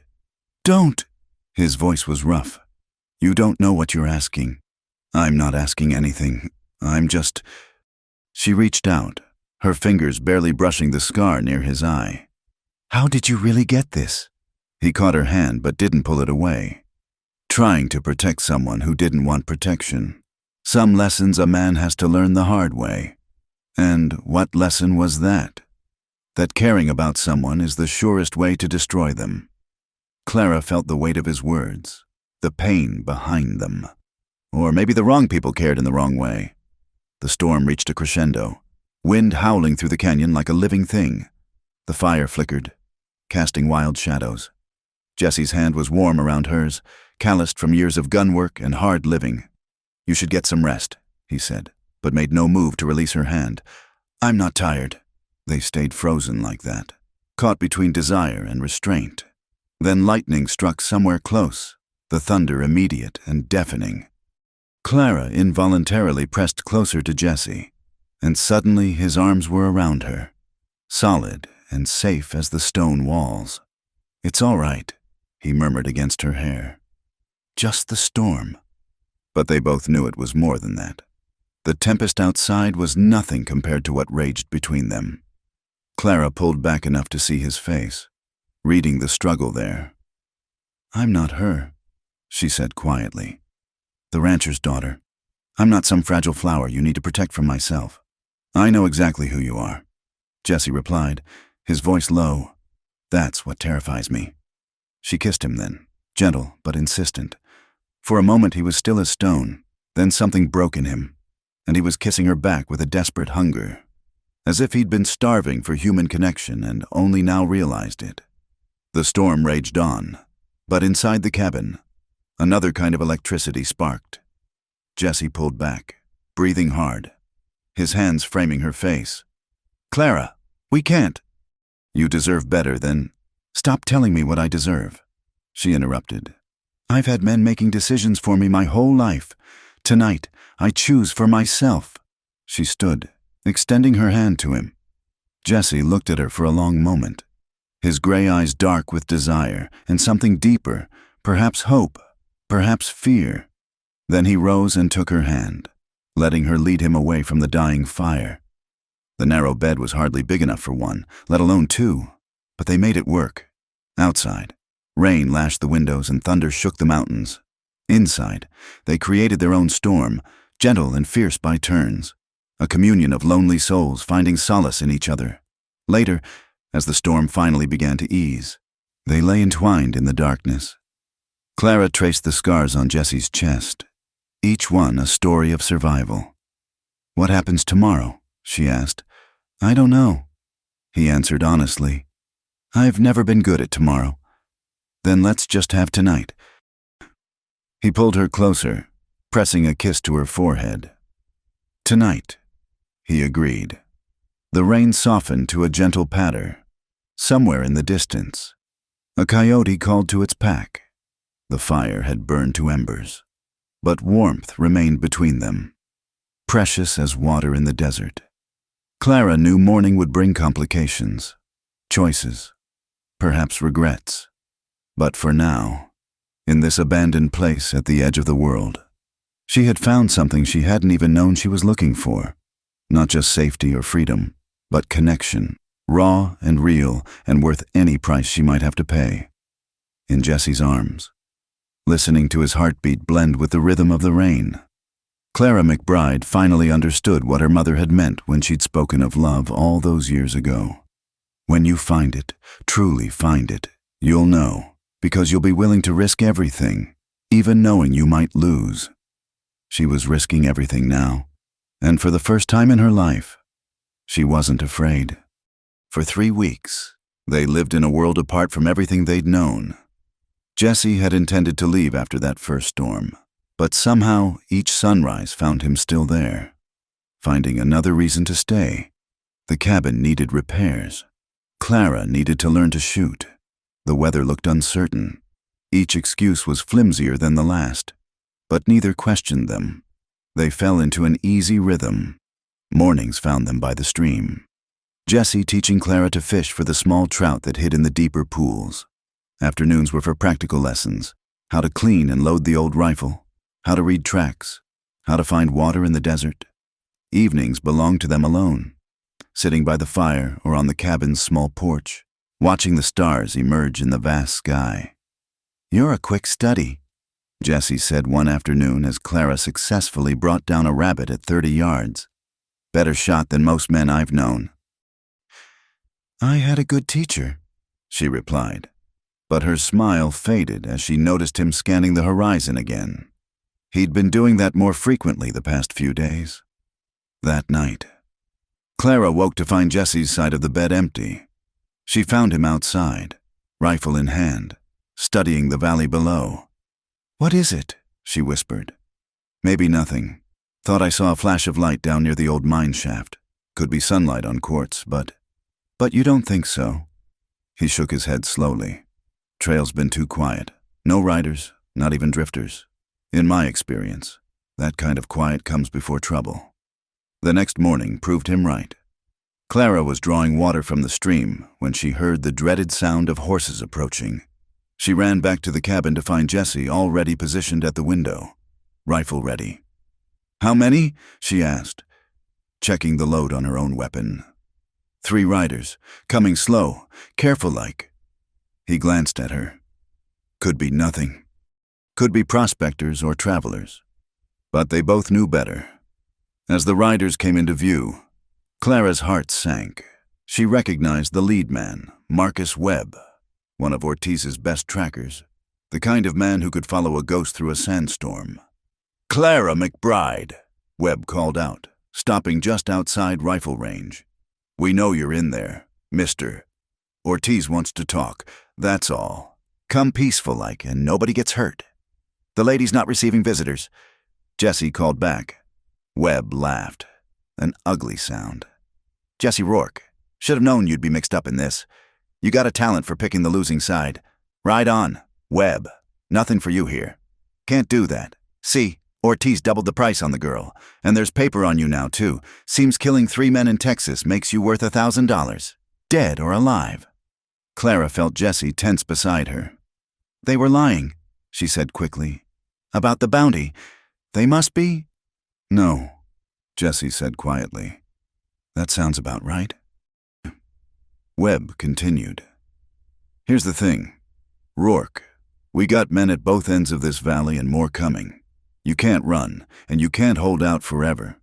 Don't! His voice was rough. You don't know what you're asking. I'm not asking anything. I'm just... She reached out, her fingers barely brushing the scar near his eye. How did you really get this? He caught her hand but didn't pull it away. Trying to protect someone who didn't want protection. Some lessons a man has to learn the hard way. And what lesson was that? That caring about someone is the surest way to destroy them. Clara felt the weight of his words, the pain behind them. Or maybe the wrong people cared in the wrong way. The storm reached a crescendo, wind howling through the canyon like a living thing. The fire flickered, casting wild shadows. Jesse's hand was warm around hers, calloused from years of gun work and hard living. You should get some rest, he said, but made no move to release her hand. I'm not tired. They stayed frozen like that, caught between desire and restraint. Then lightning struck somewhere close, the thunder immediate and deafening. Clara involuntarily pressed closer to Jesse, and suddenly his arms were around her, solid and safe as the stone walls. It's all right, he murmured against her hair. Just the storm. But they both knew it was more than that. The tempest outside was nothing compared to what raged between them. Clara pulled back enough to see his face, reading the struggle there. I'm not her, she said quietly. The rancher's daughter. I'm not some fragile flower you need to protect from myself. I know exactly who you are, Jesse replied, his voice low. That's what terrifies me. She kissed him then, gentle but insistent. For a moment he was still as stone, then something broke in him, and he was kissing her back with a desperate hunger, as if he'd been starving for human connection and only now realized it. The storm raged on, but inside the cabin, another kind of electricity sparked. Jesse pulled back, breathing hard, his hands framing her face. Clara, we can't. You deserve better than... Stop telling me what I deserve, she interrupted. I've had men making decisions for me my whole life. Tonight, I choose for myself. She stood, extending her hand to him. Jesse looked at her for a long moment, his gray eyes dark with desire and something deeper, perhaps hope, perhaps fear. Then he rose and took her hand, letting her lead him away from the dying fire. The narrow bed was hardly big enough for one, let alone two, but they made it work. Outside, rain lashed the windows and thunder shook the mountains. Inside, they created their own storm, gentle and fierce by turns, a communion of lonely souls finding solace in each other. Later, as the storm finally began to ease, they lay entwined in the darkness. Clara traced the scars on Jesse's chest, each one a story of survival. What happens tomorrow? She asked. I don't know, he answered honestly. I've never been good at tomorrow. Then let's just have tonight. He pulled her closer, pressing a kiss to her forehead. Tonight, he agreed. The rain softened to a gentle patter. Somewhere in the distance, a coyote called to its pack. The fire had burned to embers, but warmth remained between them, precious as water in the desert. Clara knew morning would bring complications, choices, perhaps regrets. But for now, in this abandoned place at the edge of the world, she had found something she hadn't even known she was looking for. Not just safety or freedom, but connection, raw and real and worth any price she might have to pay. In Jesse's arms, listening to his heartbeat blend with the rhythm of the rain, Clara McBride finally understood what her mother had meant when she'd spoken of love all those years ago. When you find it, truly find it, you'll know, because you'll be willing to risk everything, even knowing you might lose. She was risking everything now, and for the first time in her life, She wasn't afraid. For 3 weeks, they lived in a world apart from everything they'd known. Jesse had intended to leave after that first storm, but somehow each sunrise found him still there, finding another reason to stay. The cabin needed repairs. Clara needed to learn to shoot. The weather looked uncertain. Each excuse was flimsier than the last, but neither questioned them. They fell into an easy rhythm. Mornings found them by the stream. Jesse teaching Clara to fish for the small trout that hid in the deeper pools. Afternoons were for practical lessons, how to clean and load the old rifle, how to read tracks, how to find water in the desert. Evenings belonged to them alone, sitting by the fire or on the cabin's small porch, watching the stars emerge in the vast sky. "You're a quick study," Jesse said one afternoon as Clara successfully brought down a rabbit at 30 yards. "Better shot than most men I've known." "I had a good teacher," she replied, but her smile faded as she noticed him scanning the horizon again. He'd been doing that more frequently the past few days. That night, Clara woke to find Jesse's side of the bed empty. She found him outside, rifle in hand, studying the valley below. "What is it?" she whispered. "Maybe nothing. Thought I saw a flash of light down near the old mine shaft. Could be sunlight on quartz, but you don't think so?" He shook his head slowly. "Trail's been too quiet. No riders, not even drifters. In my experience, that kind of quiet comes before trouble." The next morning proved him right. Clara was drawing water from the stream when she heard the dreaded sound of horses approaching. She ran back to the cabin to find Jesse already positioned at the window, rifle ready. "How many?" she asked, checking the load on her own weapon. 3 riders, coming slow, careful-like." He glanced at her. Could be nothing. Could be prospectors or travelers. But they both knew better. As the riders came into view, Clara's heart sank. She recognized the lead man, Marcus Webb, one of Ortiz's best trackers, the kind of man who could follow a ghost through a sandstorm. "Clara McBride," Webb called out, stopping just outside rifle range. "We know you're in there, mister. Ortiz wants to talk, that's all. Come peaceful-like and nobody gets hurt." "The lady's not receiving visitors," Jesse called back. Webb laughed, an ugly sound. "Jesse Rourke, should have known you'd be mixed up in this. You got a talent for picking the losing side. Ride on, Webb. Nothing for you here. Can't do that. See, Ortiz doubled the price on the girl, and there's paper on you now, too. Seems killing 3 men in Texas makes you worth $1,000, dead or alive." Clara felt Jesse tense beside her. "They were lying," she said quickly. "About the bounty. They must be?" "No," Jesse said quietly. "That sounds about right." Webb continued. "Here's the thing. Rourke, we got men at both ends of this valley and more coming. You can't run, and you can't hold out forever.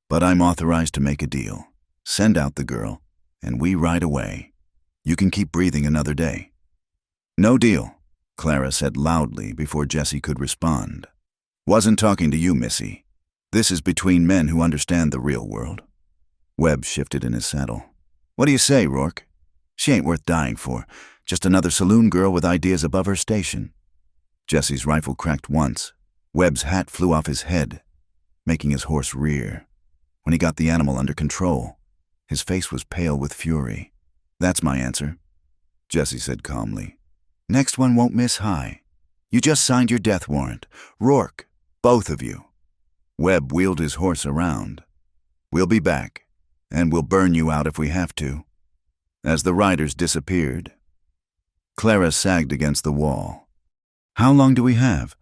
But I'm authorized to make a deal. Send out the girl, and we ride away. You can keep breathing another day." "No deal," Clara said loudly before Jesse could respond. "Wasn't talking to you, Missy. This is between men who understand the real world." Webb shifted in his saddle. "What do you say, Rourke? She ain't worth dying for. Just another saloon girl with ideas above her station." Jesse's rifle cracked once. Webb's hat flew off his head, making his horse rear. When he got the animal under control, his face was pale with fury. "That's my answer," Jesse said calmly. "Next one won't miss high. You just signed your death warrant. Rourke, both of you." Webb wheeled his horse around. "We'll be back, and we'll burn you out if we have to." As the riders disappeared, Clara sagged against the wall. "How long do we have?"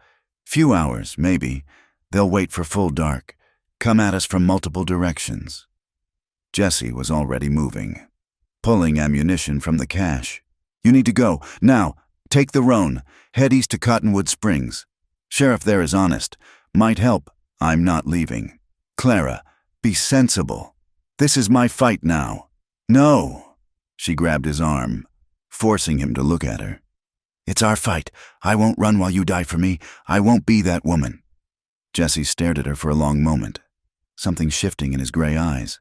"Few hours, maybe. They'll wait for full dark. Come at us from multiple directions." Jesse was already moving, pulling ammunition from the cache. "You need to go. Now, take the roan. Head east to Cottonwood Springs. Sheriff there is honest. Might help. I'm not leaving. Clara, be sensible. This is my fight now." "No." She grabbed his arm, forcing him to look at her. "It's our fight. I won't run while you die for me. I won't be that woman." Jesse stared at her for a long moment, something shifting in his gray eyes.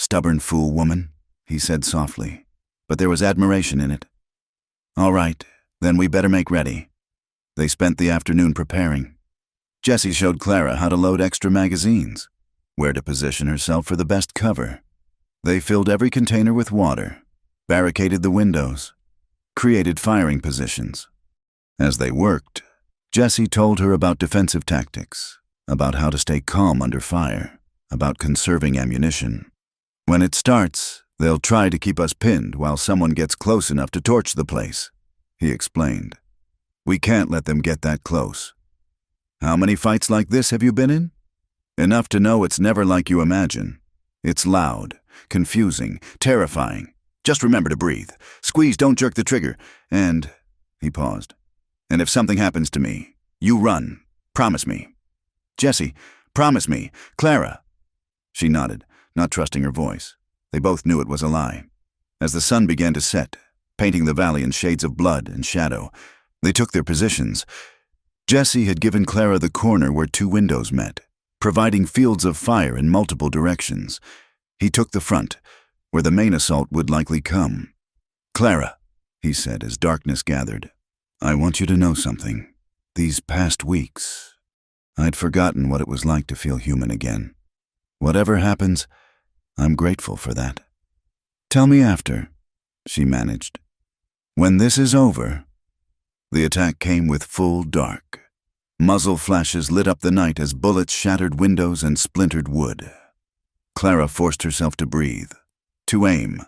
"Stubborn fool woman," he said softly, but there was admiration in it. "All right, then we better make ready." They spent the afternoon preparing. Jessie showed Clara how to load extra magazines, where to position herself for the best cover. They filled every container with water, barricaded the windows, created firing positions. As they worked, Jessie told her about defensive tactics, about how to stay calm under fire, about conserving ammunition. "When it starts, they'll try to keep us pinned while someone gets close enough to torch the place," he explained. "We can't let them get that close." "How many fights like this have you been in?" "Enough to know it's never like you imagine. It's loud, confusing, terrifying. Just remember to breathe. Squeeze, don't jerk the trigger. And," he paused, "and if something happens to me, you run. Promise me." "Jessie, promise me. Clara." She nodded, not trusting her voice. They both knew it was a lie. As the sun began to set, painting the valley in shades of blood and shadow, they took their positions. Jessie had given Clara the corner where two windows met, providing fields of fire in multiple directions. He took the front, where the main assault would likely come. "Clara," he said as darkness gathered, "I want you to know something. These past weeks, I'd forgotten what it was like to feel human again. Whatever happens, I'm grateful for that." "Tell me after," she managed. "When this is over." The attack came with full dark. Muzzle flashes lit up the night as bullets shattered windows and splintered wood. Clara forced herself to breathe, to aim,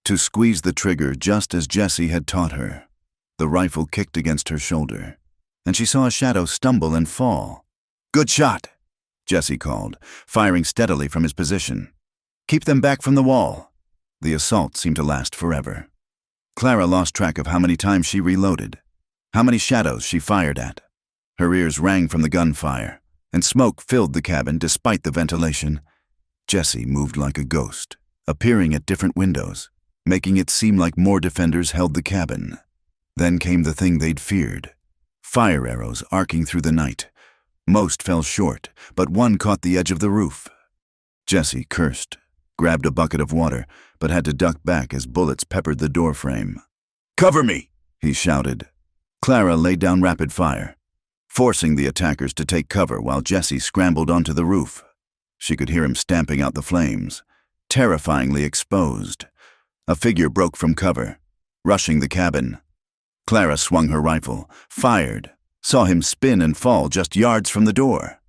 to squeeze the trigger just as Jessie had taught her. The rifle kicked against her shoulder, and she saw a shadow stumble and fall. "Good shot," Jessie called, firing steadily from his position. "Keep them back from the wall." The assault seemed to last forever. Clara lost track of how many times she reloaded, how many shadows she fired at. Her ears rang from the gunfire, and smoke filled the cabin despite the ventilation. Jessie moved like a ghost, appearing at different windows, making it seem like more defenders held the cabin. Then came the thing they'd feared. Fire arrows arcing through the night. Most fell short, but one caught the edge of the roof. Jessie cursed, grabbed a bucket of water, but had to duck back as bullets peppered the doorframe. "Cover me!" he shouted. Clara laid down rapid fire, forcing the attackers to take cover while Jessie scrambled onto the roof. She could hear him stamping out the flames, terrifyingly exposed. A figure broke from cover, rushing the cabin. Clara swung her rifle, fired, saw him spin and fall just yards from the door.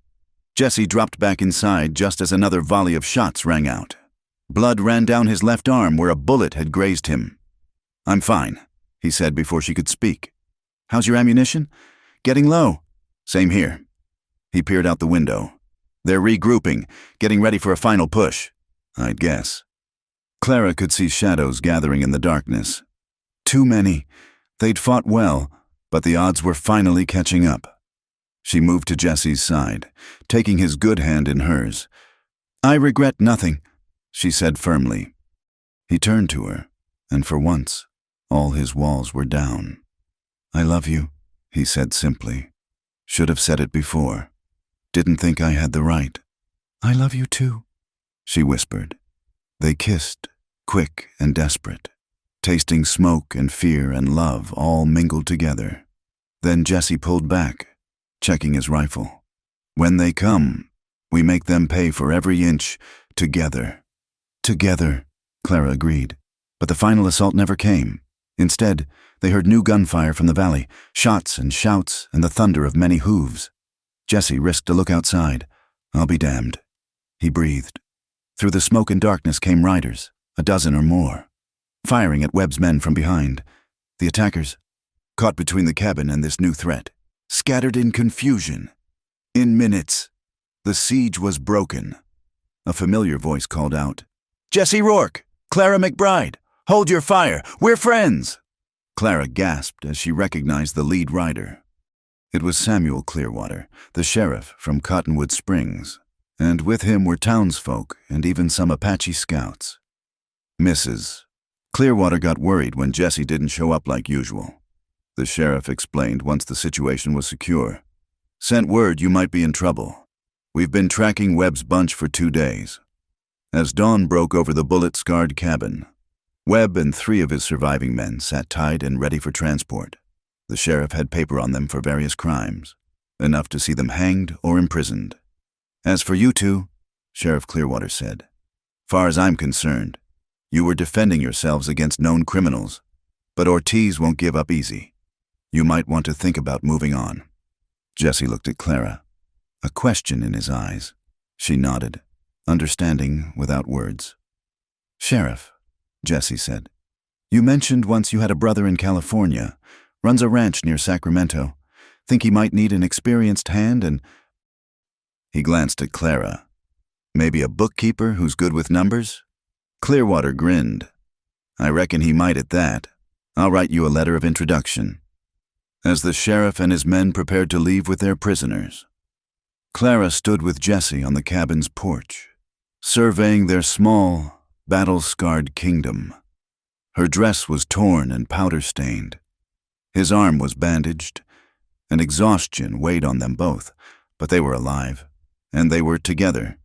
Jessie dropped back inside just as another volley of shots rang out. Blood ran down his left arm where a bullet had grazed him. "I'm fine," he said before she could speak. "How's your ammunition?" "Getting low." "Same here." He peered out the window. "They're regrouping, getting ready for a final push, I'd guess." Clara could see shadows gathering in the darkness. Too many. They'd fought well, but the odds were finally catching up. She moved to Jessie's side, taking his good hand in hers. "I regret nothing," she said firmly. He turned to her, and for once, all his walls were down. "I love you," he said simply. "Should have said it before. Didn't think I had the right." "I love you too," she whispered. They kissed, quick and desperate, tasting smoke and fear and love all mingled together. Then Jessie pulled back, checking his rifle. "When they come, we make them pay for every inch, together." "Together," Clara agreed. But the final assault never came. Instead, they heard new gunfire from the valley, shots and shouts and the thunder of many hooves. Jessie risked a look outside. "I'll be damned." He breathed. Through the smoke and darkness came riders, a dozen or more, firing at Webb's men from behind. The attackers, caught between the cabin and this new threat, scattered in confusion. In minutes, the siege was broken. A familiar voice called out, "Jessie Rourke! Clara McBride! Hold your fire! We're friends!" Clara gasped as she recognized the lead rider. It was Samuel Clearwater, the sheriff from Cottonwood Springs, and with him were townsfolk and even some Apache scouts. "Mrs. Clearwater got worried when Jessie didn't show up like usual," the sheriff explained once the situation was secure. "Sent word you might be in trouble. We've been tracking Webb's bunch for 2 days. As dawn broke over the bullet-scarred cabin, Webb and 3 of his surviving men sat tied and ready for transport. The sheriff had paper on them for various crimes, enough to see them hanged or imprisoned. "As for you two," Sheriff Clearwater said, "far as I'm concerned, you were defending yourselves against known criminals, but Ortiz won't give up easy. You might want to think about moving on." Jesse looked at Clara, a question in his eyes. She nodded, understanding without words. "Sheriff," Jesse said, "you mentioned once you had a brother in California, runs a ranch near Sacramento. Think he might need an experienced hand and—" He glanced at Clara. "Maybe a bookkeeper who's good with numbers?" Clearwater grinned. "I reckon he might at that. I'll write you a letter of introduction." As the sheriff and his men prepared to leave with their prisoners, Clara stood with Jesse on the cabin's porch, surveying their small, battle-scarred kingdom. Her dress was torn and powder-stained. His arm was bandaged, and exhaustion weighed on them both, but they were alive, and they were together.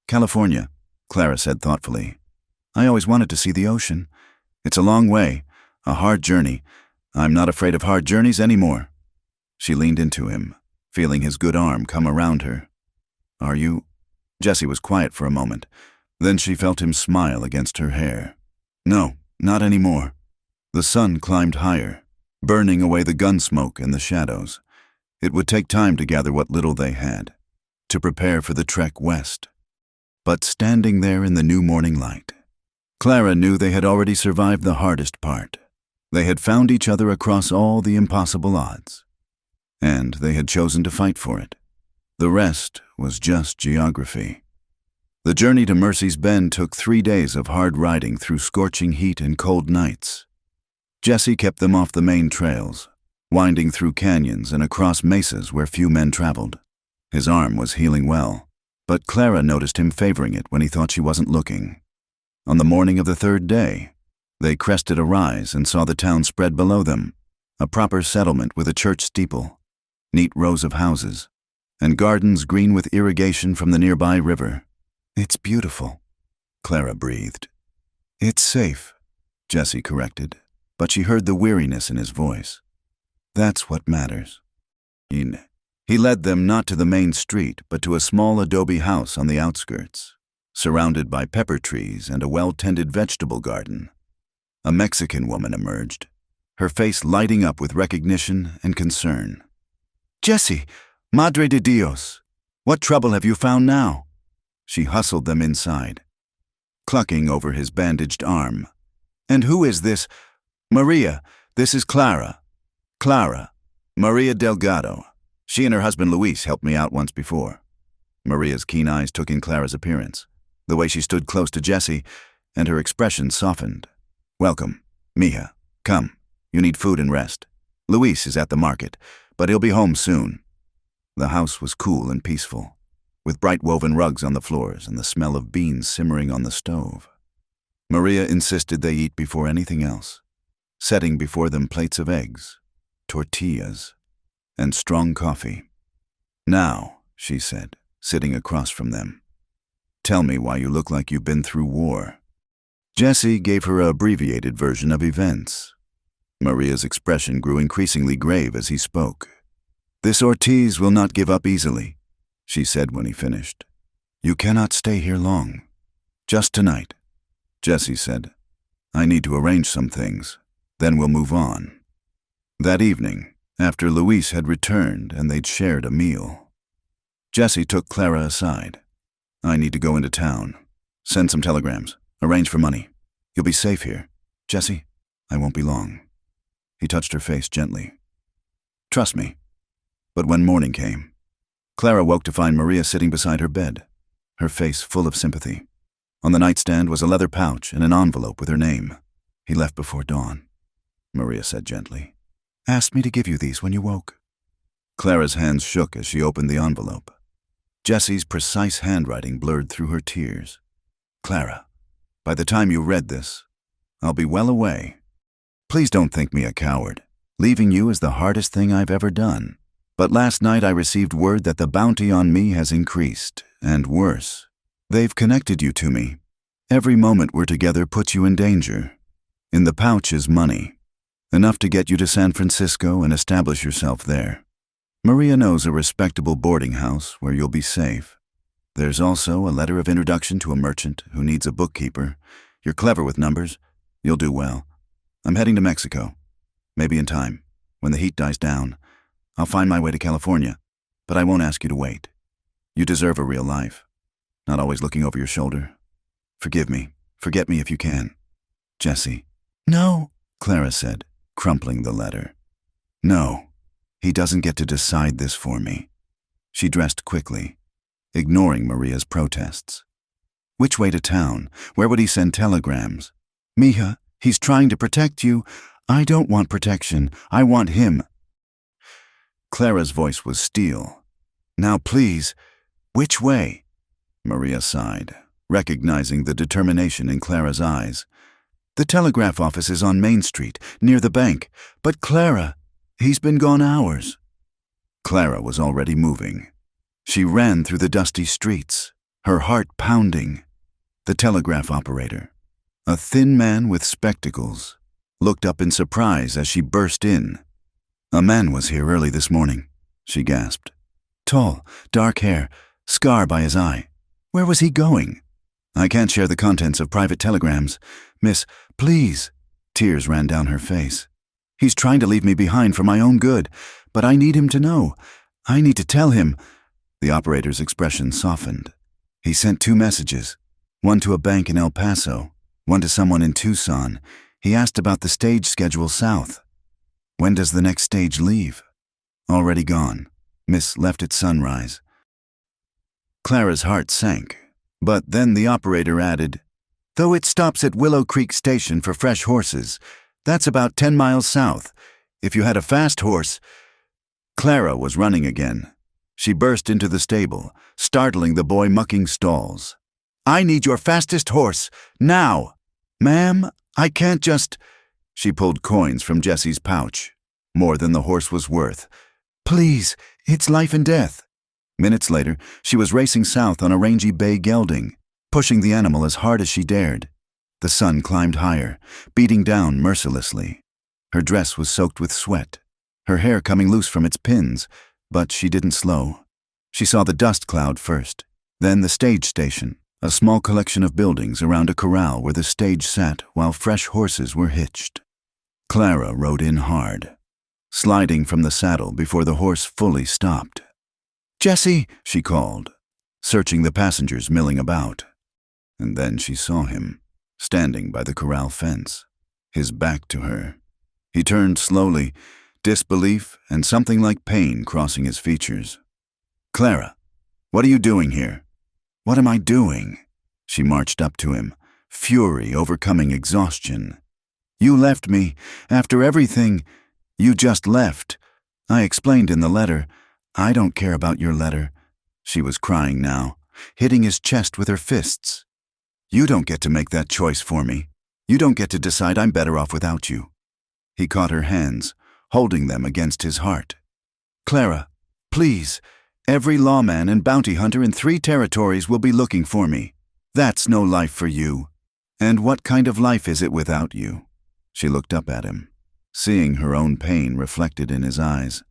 "California," Clara said thoughtfully. "I always wanted to see the ocean. It's a long way, a hard journey. I'm not afraid of hard journeys anymore." She leaned into him, feeling his good arm come around her. "Are you—" Jesse was quiet for a moment. Then she felt him smile against her hair. "No, not anymore." The sun climbed higher, burning away the gun smoke and the shadows. It would take time to gather what little they had, to prepare for the trek west. But standing there in the new morning light, Clara knew they had already survived the hardest part. They had found each other across all the impossible odds, and they had chosen to fight for it. The rest was just geography. The journey to Mercy's Bend took 3 days of hard riding through scorching heat and cold nights. Jesse kept them off the main trails, winding through canyons and across mesas where few men traveled. His arm was healing well, but Clara noticed him favoring it when he thought she wasn't looking. On the morning of the 3rd day, they crested a rise and saw the town spread below them, a proper settlement with a church steeple, neat rows of houses, and gardens green with irrigation from the nearby river. "It's beautiful," Clara breathed. "It's safe," Jesse corrected, but she heard the weariness in his voice. "That's what matters." He led them not to the main street, but to a small adobe house on the outskirts, surrounded by pepper trees and a well-tended vegetable garden. A Mexican woman emerged, her face lighting up with recognition and concern. "Jesse, Madre de Dios, what trouble have you found now?" She hustled them inside, clucking over his bandaged arm. "And who is this?" "Maria, this is Clara. Clara, Maria Delgado. She and her husband Luis helped me out once before." Maria's keen eyes took in Clara's appearance, the way she stood close to Jesse, and her expression softened. "Welcome, mija. Come, you need food and rest. Luis is at the market, but he'll be home soon." The house was cool and peaceful, with bright woven rugs on the floors and the smell of beans simmering on the stove. Maria insisted they eat before anything else, setting before them plates of eggs, tortillas, and strong coffee. "Now," she said, sitting across from them, "tell me why you look like you've been through war." Jesse gave her an abbreviated version of events. Maria's expression grew increasingly grave as he spoke. "This Ortiz will not give up easily," she said when he finished. "You cannot stay here long. Just tonight." Jesse said, "I need to arrange some things, then we'll move on." That evening, after Luis had returned and they'd shared a meal, Jesse took Clara aside. "I need to go into town. Send some telegrams. Arrange for money. You'll be safe here. Jesse, I won't be long." He touched her face gently. "Trust me." But when morning came, Clara woke to find Maria sitting beside her bed, her face full of sympathy. On the nightstand was a leather pouch and an envelope with her name. "He left before dawn," Maria said gently. "Asked me to give you these when you woke." Clara's hands shook as she opened the envelope. Jesse's precise handwriting blurred through her tears. "Clara, by the time you read this, I'll be well away. Please don't think me a coward. Leaving you is the hardest thing I've ever done. But last night I received word that the bounty on me has increased, and worse, They've connected you to me. Every moment we're together puts you in danger. In the pouch is money, enough to get you to San Francisco and establish yourself there. Maria knows a respectable boarding house where you'll be safe. There's also a letter of introduction to a merchant who needs a bookkeeper. You're clever with numbers. You'll do well. I'm heading to Mexico. Maybe in time, when the heat dies down. I'll find my way to California, but I won't ask you to wait. You deserve a real life, not always looking over your shoulder. Forgive me. Forget me if you can. Jesse. No, Clara said, crumpling the letter. No, he doesn't get to decide this for me. She dressed quickly, ignoring Maria's protests. Which way to town? Where would he send telegrams? Mija, he's trying to protect you. I don't want protection. I want him. Clara's voice was steel. Now please, which way? Maria sighed, recognizing the determination in Clara's eyes. The telegraph office is on Main Street, near the bank. But Clara, he's been gone hours. Clara was already moving. She ran through the dusty streets, her heart pounding. The telegraph operator, a thin man with spectacles, looked up in surprise as she burst in. A man was here early this morning, she gasped. Tall, dark hair, scar by his eye. Where was he going? I can't share the contents of private telegrams. Miss, please. Tears ran down her face. He's trying to leave me behind for my own good, but I need him to know. I need to tell him. The operator's expression softened. He sent 2 messages, one to a bank in El Paso, one to someone in Tucson. He asked about the stage schedule south. When does the next stage leave? Already gone. Miss left at sunrise. Clara's heart sank, but then the operator added, though it stops at Willow Creek Station for fresh horses. That's about 10 miles south. If you had a fast horse. Clara was running again. She burst into the stable, startling the boy mucking stalls. I need your fastest horse, now. Ma'am, I can't just. She pulled coins from Jesse's pouch, more than the horse was worth. Please, it's life and death. Minutes later, she was racing south on a rangy bay gelding, pushing the animal as hard as she dared. The sun climbed higher, beating down mercilessly. Her dress was soaked with sweat, her hair coming loose from its pins, but she didn't slow. She saw the dust cloud first, then the stage station, a small collection of buildings around a corral where the stage sat while fresh horses were hitched. Clara rode in hard, sliding from the saddle before the horse fully stopped. Jesse, she called, searching the passengers milling about. And then she saw him, standing by the corral fence, his back to her. He turned slowly, disbelief and something like pain crossing his features. Clara, what are you doing here? What am I doing? She marched up to him, fury overcoming exhaustion. You left me, after everything. You just left. I explained in the letter. I don't care about your letter. She was crying now, hitting his chest with her fists. You don't get to make that choice for me. You don't get to decide I'm better off without you. He caught her hands, holding them against his heart. Clara, please, every lawman and bounty hunter in 3 territories will be looking for me. That's no life for you. And what kind of life is it without you? She looked up at him, seeing her own pain reflected in his eyes.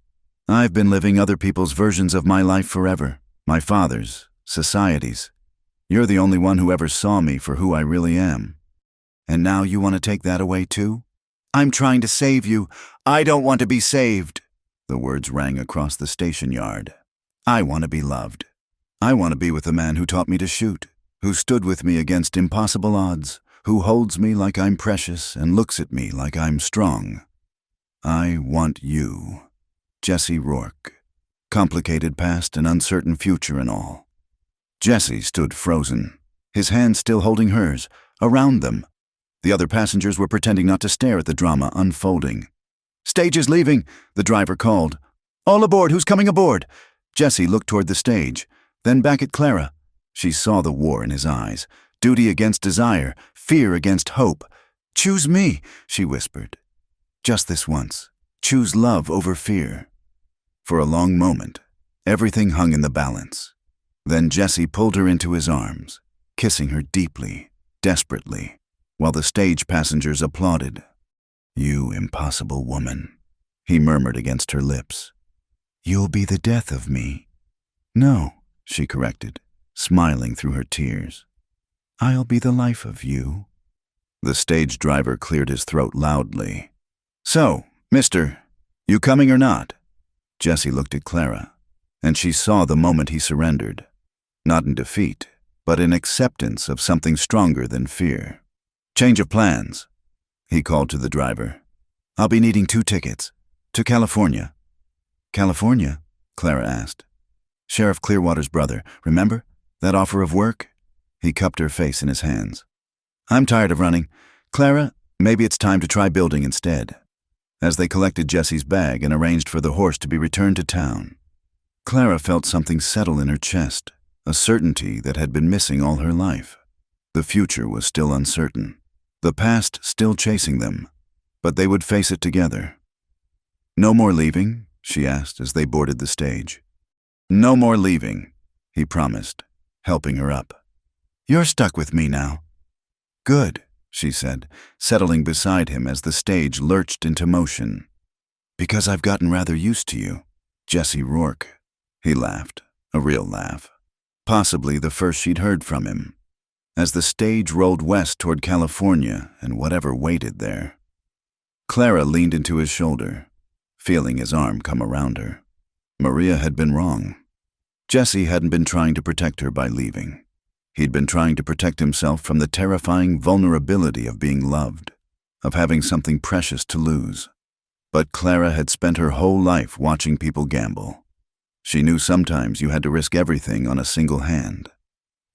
I've been living other people's versions of my life forever, my father's, society's. You're the only one who ever saw me for who I really am. And now you want to take that away too? I'm trying to save you. I don't want to be saved. The words rang across the station yard. I want to be loved. I want to be with the man who taught me to shoot, who stood with me against impossible odds, who holds me like I'm precious and looks at me like I'm strong. I want you. Jesse Rourke. Complicated past and uncertain future and all. Jesse stood frozen, his hand still holding hers, around them. The other passengers were pretending not to stare at the drama unfolding. Stage is leaving, the driver called. All aboard, who's coming aboard? Jesse looked toward the stage, then back at Clara. She saw the war in his eyes, duty against desire, fear against hope. Choose me, she whispered. Just this once. Choose love over fear. For a long moment, everything hung in the balance. Then Jesse pulled her into his arms, kissing her deeply, desperately, while the stage passengers applauded. "You impossible woman," he murmured against her lips. "You'll be the death of me." "No," she corrected, smiling through her tears. "I'll be the life of you." The stage driver cleared his throat loudly. "So, mister, you coming or not?" Jessie looked at Clara, and she saw the moment he surrendered, not in defeat, but in acceptance of something stronger than fear. "Change of plans," he called to the driver. "I'll be needing 2 tickets. To California." "California?" Clara asked. "Sheriff Clearwater's brother, remember? That offer of work?" He cupped her face in his hands. "I'm tired of running. Clara, maybe it's time to try building instead." As they collected Jessie's bag and arranged for the horse to be returned to town, Clara felt something settle in her chest, a certainty that had been missing all her life. The future was still uncertain, the past still chasing them, but they would face it together. "No more leaving?" she asked as they boarded the stage. "No more leaving," he promised, helping her up. "You're stuck with me now." "Good," she said, settling beside him as the stage lurched into motion. "Because I've gotten rather used to you, Jesse Rourke." He laughed, a real laugh, possibly the first she'd heard from him, as the stage rolled west toward California and whatever waited there. Clara leaned into his shoulder, feeling his arm come around her. Maria had been wrong. Jesse hadn't been trying to protect her by leaving. He'd been trying to protect himself from the terrifying vulnerability of being loved, of having something precious to lose. But Clara had spent her whole life watching people gamble. She knew sometimes you had to risk everything on a single hand.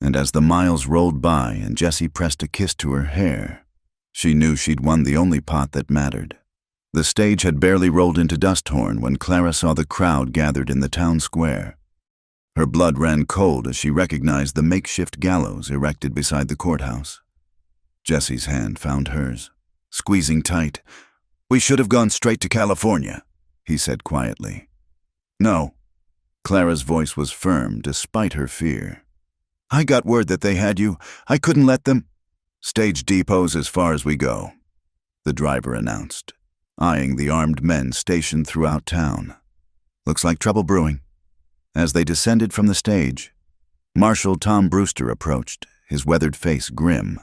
And as the miles rolled by and Jessie pressed a kiss to her hair, she knew she'd won the only pot that mattered. The stage had barely rolled into Dusthorn when Clara saw the crowd gathered in the town square. Her blood ran cold as she recognized the makeshift gallows erected beside the courthouse. Jessie's hand found hers, squeezing tight. "We should have gone straight to California," he said quietly. "No." Clara's voice was firm despite her fear. "I got word that they had you. I couldn't let them." "Stage depot's as far as we go," the driver announced, eyeing the armed men stationed throughout town. "Looks like trouble brewing." As they descended from the stage, Marshal Tom Brewster approached, his weathered face grim.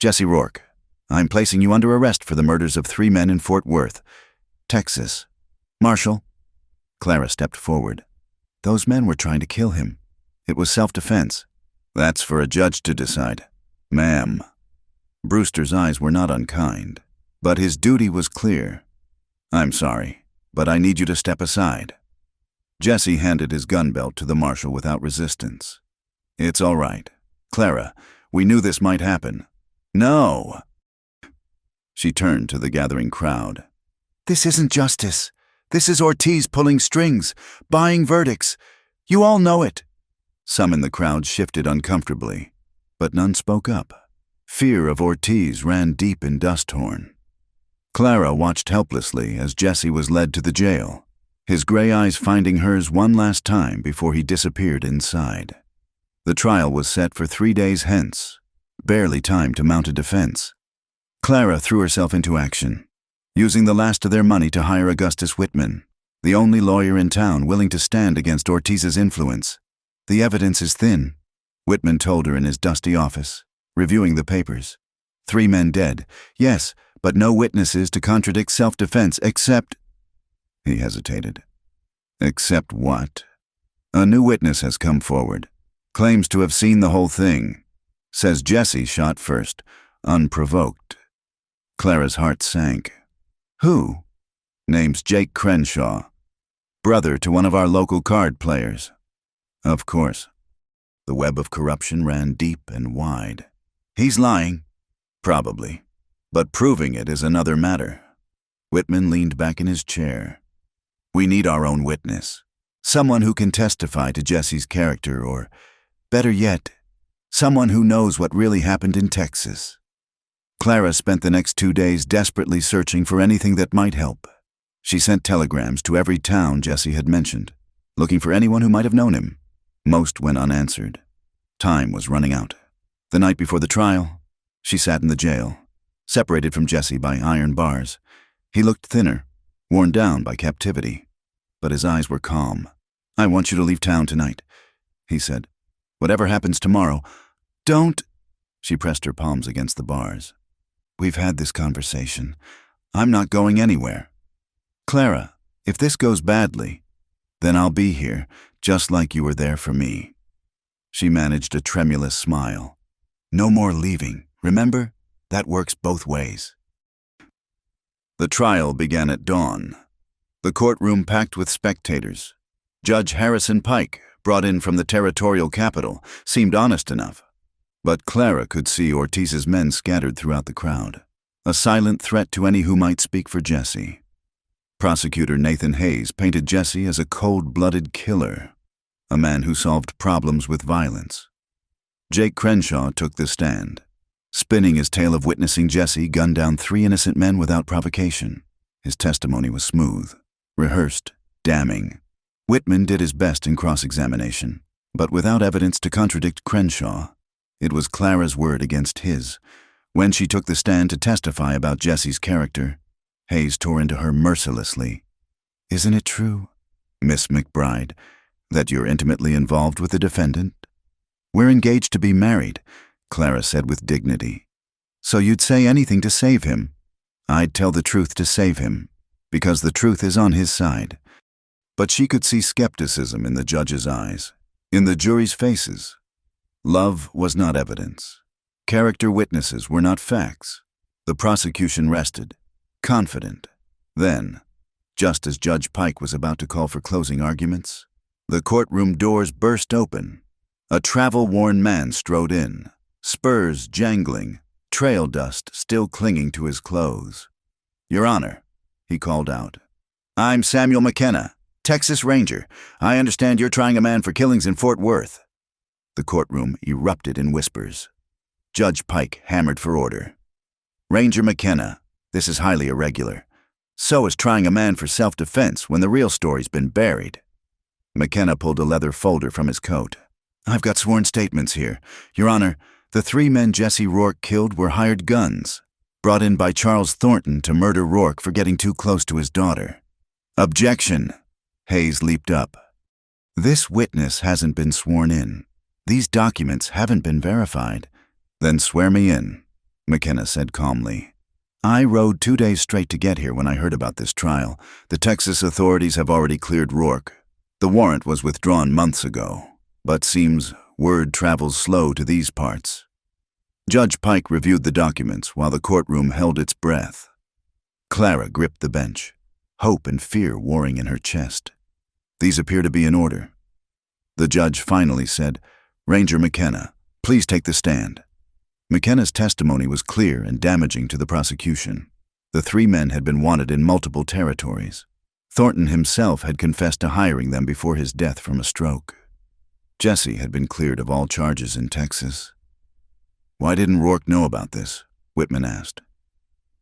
"Jesse Rourke, I'm placing you under arrest for the murders of 3 men in Fort Worth, Texas." "Marshal." Clara stepped forward. "Those men were trying to kill him. It was self-defense." "That's for a judge to decide, ma'am." Brewster's eyes were not unkind, but his duty was clear. "I'm sorry, but I need you to step aside." Jesse handed his gun belt to the marshal without resistance. "It's all right. Clara, we knew this might happen." "No!" She turned to the gathering crowd. "This isn't justice. This is Ortiz pulling strings, buying verdicts. You all know it." Some in the crowd shifted uncomfortably, but none spoke up. Fear of Ortiz ran deep in Dusthorn. Clara watched helplessly as Jesse was led to the jail, his gray eyes finding hers one last time before he disappeared inside. The trial was set for 3 days hence, barely time to mount a defense. Clara threw herself into action, using the last of their money to hire Augustus Whitman, the only lawyer in town willing to stand against Ortiz's influence. "The evidence is thin," Whitman told her in his dusty office, reviewing the papers. 3 men dead, yes, but no witnesses to contradict self-defense except— He hesitated. "Except what?" "A new witness has come forward. Claims to have seen the whole thing. Says Jesse shot first, unprovoked." Clara's heart sank. "Who?" "Name's Jake Crenshaw. Brother to one of our local card players." Of course. The web of corruption ran deep and wide. "He's lying." "Probably. But proving it is another matter." Whitman leaned back in his chair. "We need our own witness. Someone who can testify to Jesse's character, or, better yet, someone who knows what really happened in Texas." Clara spent the next 2 days desperately searching for anything that might help. She sent telegrams to every town Jesse had mentioned, looking for anyone who might have known him. Most went unanswered. Time was running out. The night before the trial, she sat in the jail, separated from Jesse by iron bars. He looked thinner, worn down by captivity, but his eyes were calm. "I want you to leave town tonight," he said. "Whatever happens tomorrow, don't—" She pressed her palms against the bars. "We've had this conversation. I'm not going anywhere. Clara, if this goes badly, then I'll be here, just like you were there for me." She managed a tremulous smile. "No more leaving, remember? That works both ways." The trial began at dawn. The courtroom packed with spectators. Judge Harrison Pike, brought in from the territorial capital, seemed honest enough. But Clara could see Ortiz's men scattered throughout the crowd, a silent threat to any who might speak for Jesse. Prosecutor Nathan Hayes painted Jesse as a cold-blooded killer, a man who solved problems with violence. Jake Crenshaw took the stand, spinning his tale of witnessing Jesse gun down 3 innocent men without provocation. His testimony was smooth, rehearsed, damning. Whitman did his best in cross-examination, but without evidence to contradict Crenshaw. It was Clara's word against his. When she took the stand to testify about Jesse's character, Hayes tore into her mercilessly. "Isn't it true, Miss McBride, that you're intimately involved with the defendant?" "We're engaged to be married," Clara said with dignity. "So you'd say anything to save him?" "I'd tell the truth to save him, because the truth is on his side." But she could see skepticism in the judge's eyes, in the jury's faces. Love was not evidence. Character witnesses were not facts. The prosecution rested, confident. Then, just as Judge Pike was about to call for closing arguments, the courtroom doors burst open. A travel-worn man strode in, spurs jangling, trail dust still clinging to his clothes. "Your Honor," he called out, "I'm Samuel McKenna, Texas Ranger. I understand you're trying a man for killings in Fort Worth." The courtroom erupted in whispers. Judge Pike hammered for order. "Ranger McKenna, this is highly irregular. So is trying a man for self-defense when the real story's been buried." McKenna pulled a leather folder from his coat. "I've got sworn statements here. Your Honor, the 3 men Jesse Rourke killed were hired guns, brought in by Charles Thornton to murder Rourke for getting too close to his daughter." "Objection!" Hayes leaped up. "This witness hasn't been sworn in. These documents haven't been verified." "Then swear me in," McKenna said calmly. "I rode 2 days straight to get here when I heard about this trial. The Texas authorities have already cleared Rourke. The warrant was withdrawn months ago, but seems word travels slow to these parts." Judge Pike reviewed the documents while the courtroom held its breath. Clara gripped the bench, hope and fear warring in her chest. "These appear to be in order." The judge finally said, "Ranger McKenna, please take the stand." McKenna's testimony was clear and damaging to the prosecution. The 3 men had been wanted in multiple territories. Thornton himself had confessed to hiring them before his death from a stroke. Jesse had been cleared of all charges in Texas. "Why didn't Rourke know about this?" Whitman asked.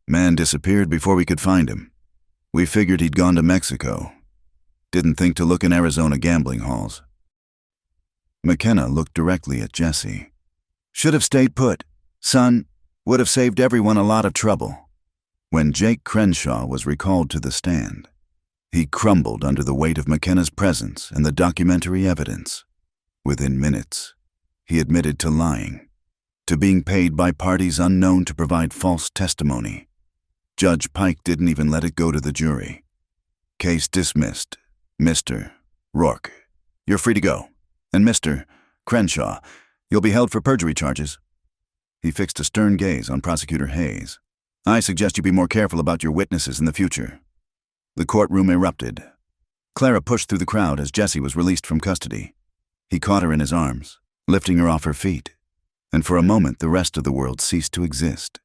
"Man disappeared before we could find him. We figured he'd gone to Mexico. Didn't think to look in Arizona gambling halls." McKenna looked directly at Jesse. "Should have stayed put. Son, would have saved everyone a lot of trouble." When Jake Crenshaw was recalled to the stand, he crumbled under the weight of McKenna's presence and the documentary evidence. Within minutes, he admitted to lying, to being paid by parties unknown to provide false testimony. Judge Pike didn't even let it go to the jury. "Case dismissed. Mr. Rourke, you're free to go. And Mr. Crenshaw, you'll be held for perjury charges." He fixed a stern gaze on Prosecutor Hayes. "I suggest you be more careful about your witnesses in the future." The courtroom erupted. Clara pushed through the crowd as Jesse was released from custody. He caught her in his arms, lifting her off her feet, and for a moment the rest of the world ceased to exist.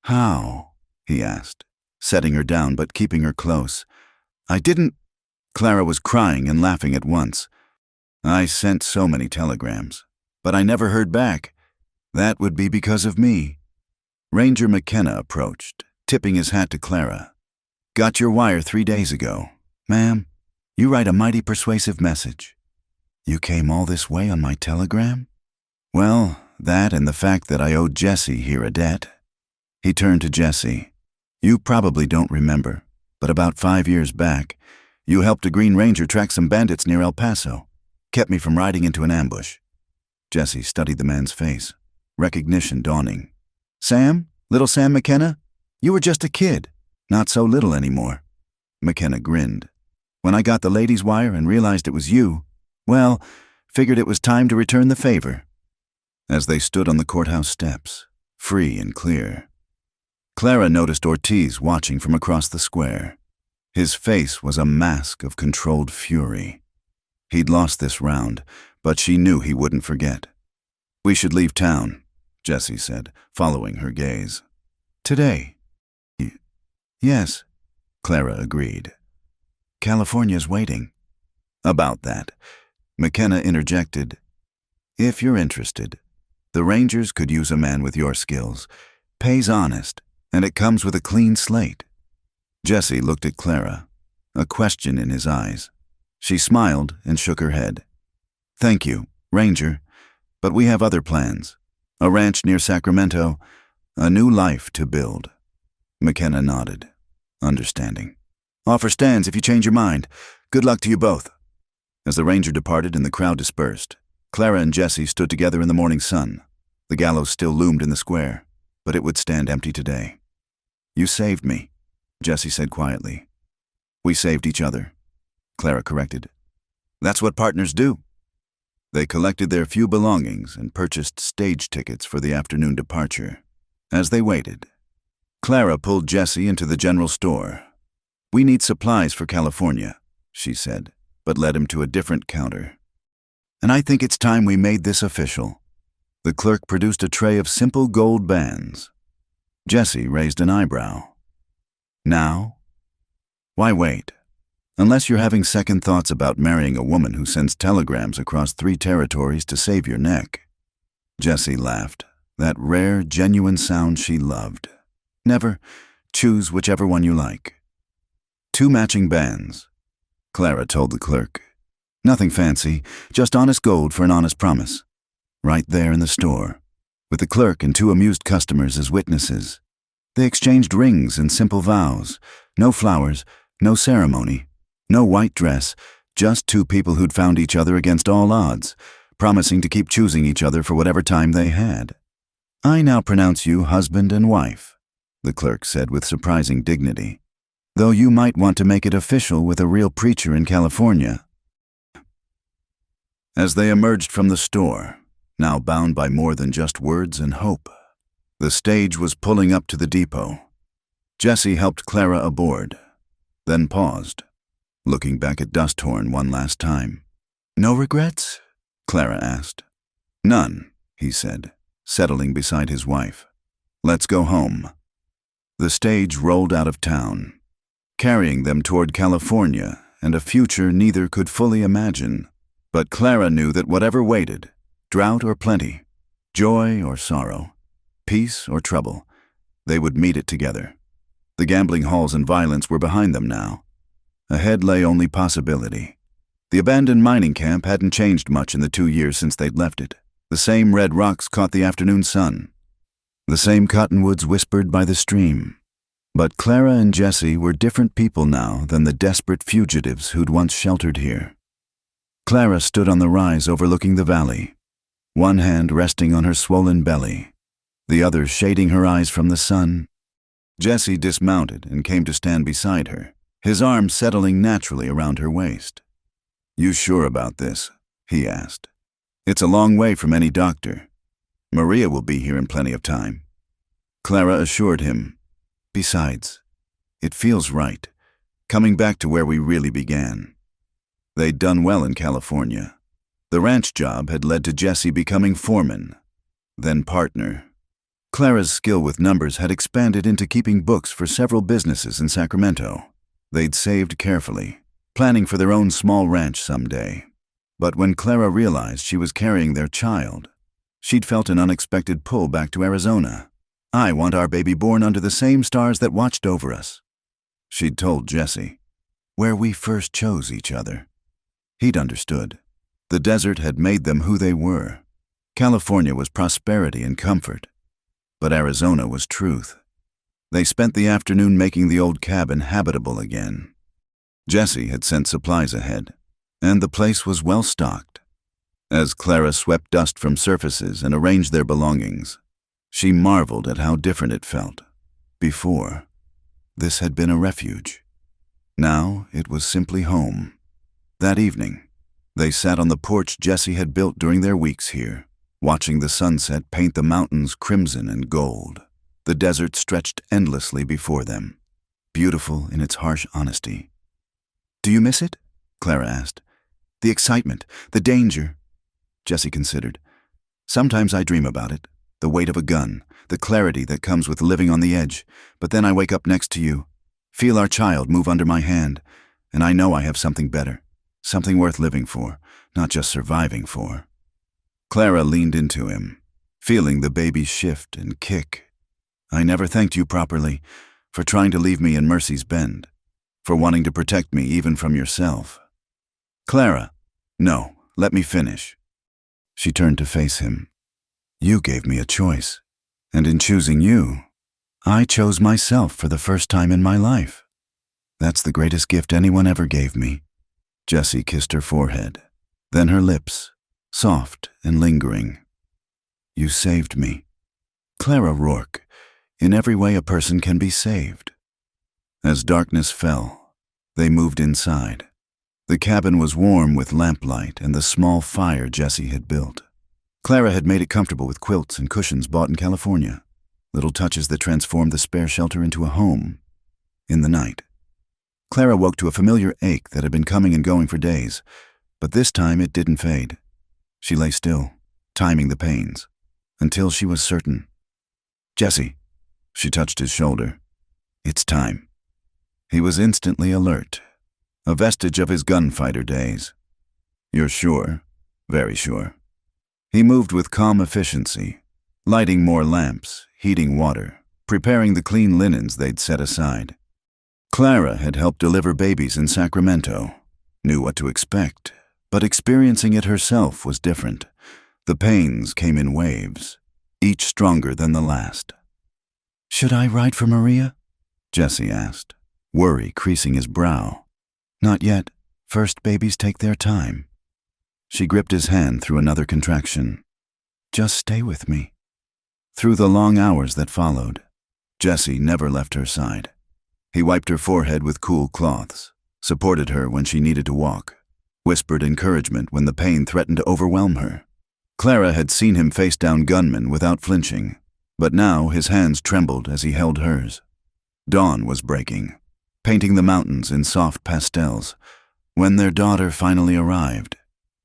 "How?" he asked, setting her down but keeping her close. "I didn't—" Clara was crying and laughing at once. "I sent so many telegrams, but I never heard back. That would be because of me." Ranger McKenna approached, tipping his hat to Clara. "Got your wire 3 days ago. Ma'am, you write a mighty persuasive message." "You came all this way on my telegram?" "Well, That and the fact that I owed Jesse here a debt. He turned to Jesse. You probably don't remember, but about 5 years back, you helped a Green Ranger track some bandits near El Paso. Kept me from riding into an ambush. Jesse studied the man's face, recognition dawning. Sam? Little Sam McKenna? You were just a kid. Not so little anymore. McKenna grinned. When I got the ladies' wire and realized it was you, well, figured it was time to return the favor. As they stood on the courthouse steps, free and clear, Clara noticed Ortiz watching from across the square. His face was a mask of controlled fury. He'd lost this round, but she knew he wouldn't forget. We should leave town, Jesse said, following her gaze. Today? Yes, Clara agreed. California's waiting. About that, McKenna interjected. If you're interested, the Rangers could use a man with your skills. Pays honest, and it comes with a clean slate. Jesse looked at Clara, a question in his eyes. She smiled and shook her head. Thank you, Ranger, but we have other plans. A ranch near Sacramento, a new life to build. McKenna nodded, understanding. Offer stands if you change your mind. Good luck to you both. As the Ranger departed and the crowd dispersed, Clara and Jesse stood together in the morning sun. The gallows still loomed in the square, but it would stand empty today. You saved me, Jesse said quietly. We saved each other, Clara corrected. That's what partners do. They collected their few belongings and purchased stage tickets for the afternoon departure. As they waited, Clara pulled Jesse into the general store. We need supplies for California, she said, but led him to a different counter. And I think it's time we made this official. The clerk produced a tray of simple gold bands. Jesse raised an eyebrow. Now? Why wait? Unless you're having second thoughts about marrying a woman who sends telegrams across 3 territories to save your neck. Jesse laughed, that rare, genuine sound she loved. Never. Choose whichever one you like. 2 matching bands, Clara told the clerk. Nothing fancy, just honest gold for an honest promise. Right there in the store, with the clerk and 2 amused customers as witnesses. They exchanged rings and simple vows. No flowers, no ceremony, no white dress, just 2 people who'd found each other against all odds, promising to keep choosing each other for whatever time they had. I now pronounce you husband and wife, the clerk said with surprising dignity, though you might want to make it official with a real preacher in California. As they emerged from the store, now bound by more than just words and hope, the stage was pulling up to the depot. Jesse helped Clara aboard, then paused, looking back at Dusthorn one last time. No regrets? Clara asked. None, he said, settling beside his wife. Let's go home. The stage rolled out of town, carrying them toward California and a future neither could fully imagine. But Clara knew that whatever waited, drought or plenty, joy or sorrow, peace or trouble, they would meet it together. The gambling halls and violence were behind them now. Ahead lay only possibility. The abandoned mining camp hadn't changed much in the 2 years since they'd left it. The same red rocks caught the afternoon sun. The same cottonwoods whispered by the stream. But Clara and Jesse were different people now than the desperate fugitives who'd once sheltered here. Clara stood on the rise overlooking the valley, one hand resting on her swollen belly, the other shading her eyes from the sun. Jesse dismounted and came to stand beside her, his arm settling naturally around her waist. You sure about this? He asked. It's a long way from any doctor. Maria will be here in plenty of time. Clara assured him. Besides, it feels right, coming back to where we really began. They'd done well in California. The ranch job had led to Jesse becoming foreman, then partner. Clara's skill with numbers had expanded into keeping books for several businesses in Sacramento. They'd saved carefully, planning for their own small ranch someday. But when Clara realized she was carrying their child, she'd felt an unexpected pull back to Arizona. I want our baby born under the same stars that watched over us, she'd told Jesse, where we first chose each other. He'd understood. The desert had made them who they were. California was prosperity and comfort, but Arizona was truth. They spent the afternoon making the old cabin habitable again. Jesse had sent supplies ahead, and the place was well stocked. As Clara swept dust from surfaces and arranged their belongings, she marveled at how different it felt. Before, this had been a refuge. Now it was simply home. That evening, they sat on the porch Jesse had built during their weeks here, watching the sunset paint the mountains crimson and gold. The desert stretched endlessly before them, beautiful in its harsh honesty. "Do you miss it?" Clara asked. "The excitement, the danger." Jesse considered. "Sometimes I dream about it, the weight of a gun, the clarity that comes with living on the edge, but then I wake up next to you, feel our child move under my hand, and I know I have something better, something worth living for, not just surviving for." Clara leaned into him, feeling the baby shift and kick. "I never thanked you properly for trying to leave me in Mercy's Bend, for wanting to protect me even from yourself." "Clara, no, let me finish." She turned to face him. "You gave me a choice, and in choosing you, I chose myself for the first time in my life. That's the greatest gift anyone ever gave me." Jessie kissed her forehead, then her lips, soft and lingering. "You saved me." Clara Rourke, in every way a person can be saved. As darkness fell, they moved inside. The cabin was warm with lamplight and the small fire Jessie had built. Clara had made it comfortable with quilts and cushions bought in California, little touches that transformed the spare shelter into a home. In the night, Clara woke to a familiar ache that had been coming and going for days, but this time it didn't fade. She lay still, timing the pains, until she was certain. "Jesse," she touched his shoulder. "It's time." He was instantly alert, a vestige of his gunfighter days. "You're sure?" "Very sure." He moved with calm efficiency, lighting more lamps, heating water, preparing the clean linens they'd set aside. Clara had helped deliver babies in Sacramento, knew what to expect, but experiencing it herself was different. The pains came in waves, each stronger than the last. "Should I ride for Maria?" Jesse asked, worry creasing his brow. "Not yet. First babies take their time." She gripped his hand through another contraction. "Just stay with me." Through the long hours that followed, Jesse never left her side. He wiped her forehead with cool cloths, supported her when she needed to walk, whispered encouragement when the pain threatened to overwhelm her. Clara had seen him face down gunmen without flinching, but now his hands trembled as he held hers. Dawn was breaking, painting the mountains in soft pastels. When their daughter finally arrived,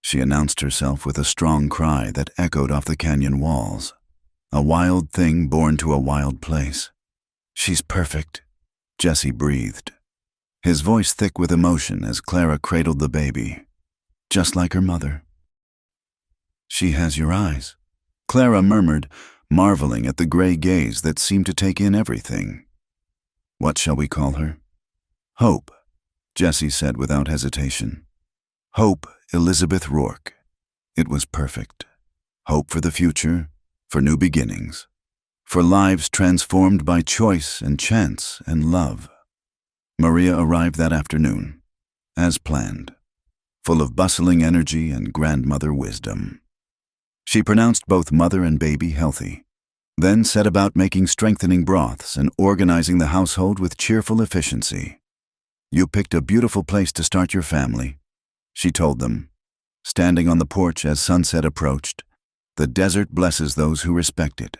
she announced herself with a strong cry that echoed off the canyon walls. A wild thing born to a wild place. "She's perfect," Jesse breathed, his voice thick with emotion as Clara cradled the baby. "Just like her mother." "She has your eyes," Clara murmured, marveling at the gray gaze that seemed to take in everything. "What shall we call her?" "Hope," Jesse said without hesitation. "Hope Elizabeth Rourke." It was perfect. Hope for the future, for new beginnings, for lives transformed by choice and chance and love. Maria arrived that afternoon, as planned, full of bustling energy and grandmother wisdom. She pronounced both mother and baby healthy, then set about making strengthening broths and organizing the household with cheerful efficiency. "You picked a beautiful place to start your family," she told them, standing on the porch as sunset approached. "The desert blesses those who respect it."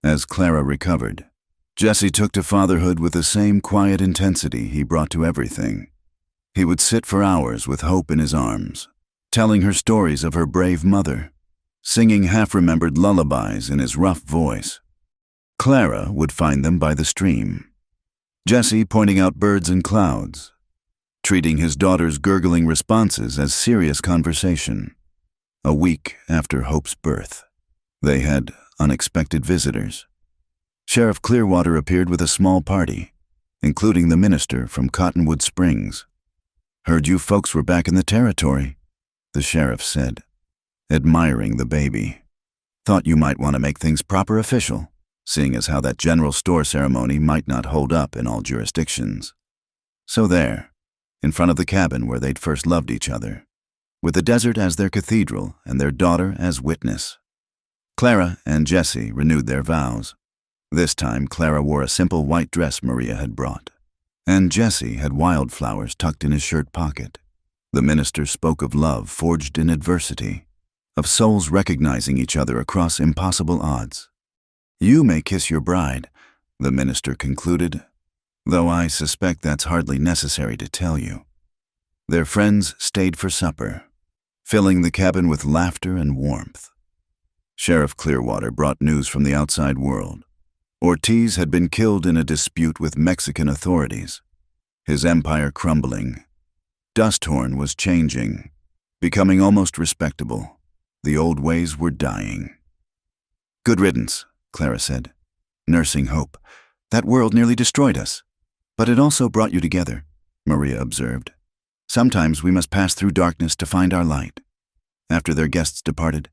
As Clara recovered, Jesse took to fatherhood with the same quiet intensity he brought to everything. He would sit for hours with Hope in his arms, telling her stories of her brave mother, singing half-remembered lullabies in his rough voice. Clara would find them by the stream, Jesse pointing out birds and clouds, treating his daughter's gurgling responses as serious conversation. A week after Hope's birth, they had unexpected visitors. Sheriff Clearwater appeared with a small party, including the minister from Cottonwood Springs. "Heard you folks were back in the territory," the sheriff said, admiring the baby. Thought you might want to make things proper official, seeing as how that general store ceremony might not hold up in all jurisdictions. So there, in front of the cabin where they'd first loved each other, with the desert as their cathedral and their daughter as witness, Clara and Jessie renewed their vows. This time, Clara wore a simple white dress Maria had brought, and Jessie had wildflowers tucked in his shirt pocket. The minister spoke of love forged in adversity, of souls recognizing each other across impossible odds. "You may kiss your bride," the minister concluded, "though I suspect that's hardly necessary to tell you." Their friends stayed for supper, filling the cabin with laughter and warmth. Sheriff Clearwater brought news from the outside world. Ortiz had been killed in a dispute with Mexican authorities, his empire crumbling. Dusthorn was changing, becoming almost respectable. The old ways were dying. "Good riddance," Clara said, nursing hope. "That world nearly destroyed us. But it also brought you together," Maria observed. "Sometimes we must pass through darkness to find our light." After their guests departed,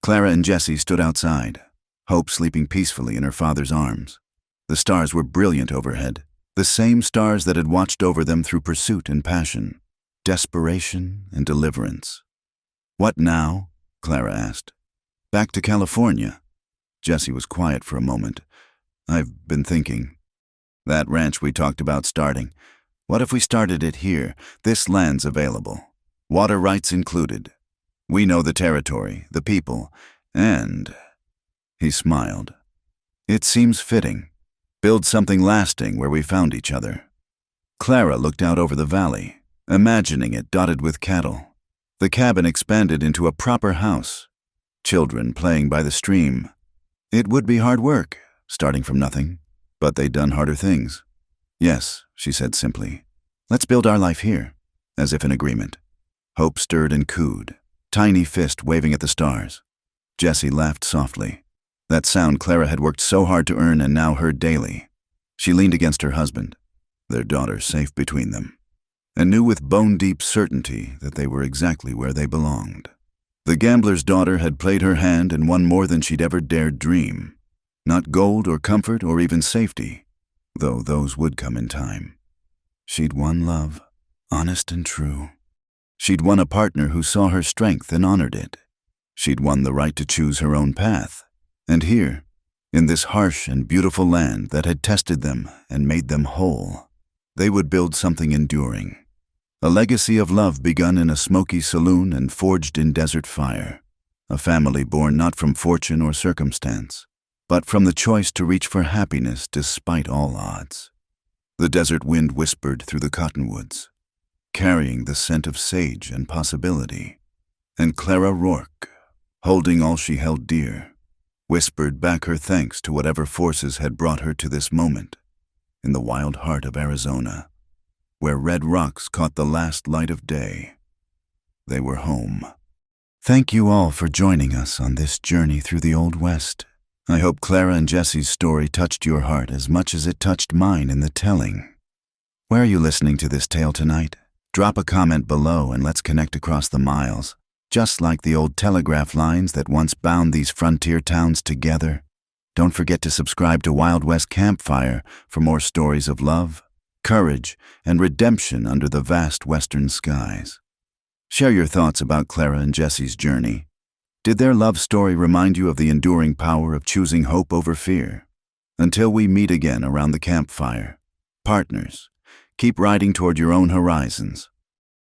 Clara and Jessie stood outside, Hope sleeping peacefully in her father's arms. The stars were brilliant overhead, the same stars that had watched over them through pursuit and passion, desperation and deliverance. "What now?" Clara asked. "Back to California." Jessie was quiet for a moment. "I've been thinking. That ranch we talked about starting. What if we started it here? This land's available. Water rights included. We know the territory, the people, and..." He smiled. "It seems fitting. Build something lasting where we found each other." Clara looked out over the valley, imagining it dotted with cattle. The cabin expanded into a proper house. Children playing by the stream. It would be hard work, starting from nothing, but they'd done harder things. "Yes," she said simply. "Let's build our life here," as if in agreement. Hope stirred and cooed, tiny fist waving at the stars. Jessie laughed softly. That sound Clara had worked so hard to earn and now heard daily. She leaned against her husband, their daughter safe between them, and knew with bone-deep certainty that they were exactly where they belonged. The gambler's daughter had played her hand and won more than she'd ever dared dream. Not gold or comfort or even safety, though those would come in time. She'd won love, honest and true. She'd won a partner who saw her strength and honored it. She'd won the right to choose her own path. And here, in this harsh and beautiful land that had tested them and made them whole, they would build something enduring. A legacy of love begun in a smoky saloon and forged in desert fire. A family born not from fortune or circumstance, but from the choice to reach for happiness despite all odds. The desert wind whispered through the cottonwoods, carrying the scent of sage and possibility. And Clara Rourke, holding all she held dear, whispered back her thanks to whatever forces had brought her to this moment, in the wild heart of Arizona, where red rocks caught the last light of day. They were home. Thank you all for joining us on this journey through the Old West. I hope Clara and Jessie's story touched your heart as much as it touched mine in the telling. Where are you listening to this tale tonight? Drop a comment below and let's connect across the miles, just like the old telegraph lines that once bound these frontier towns together. Don't forget to subscribe to Wild West Campfire for more stories of love, courage, and redemption under the vast western skies. Share your thoughts about Clara and Jessie's journey. Did their love story remind you of the enduring power of choosing hope over fear? Until we meet again around the campfire, partners, keep riding toward your own horizons.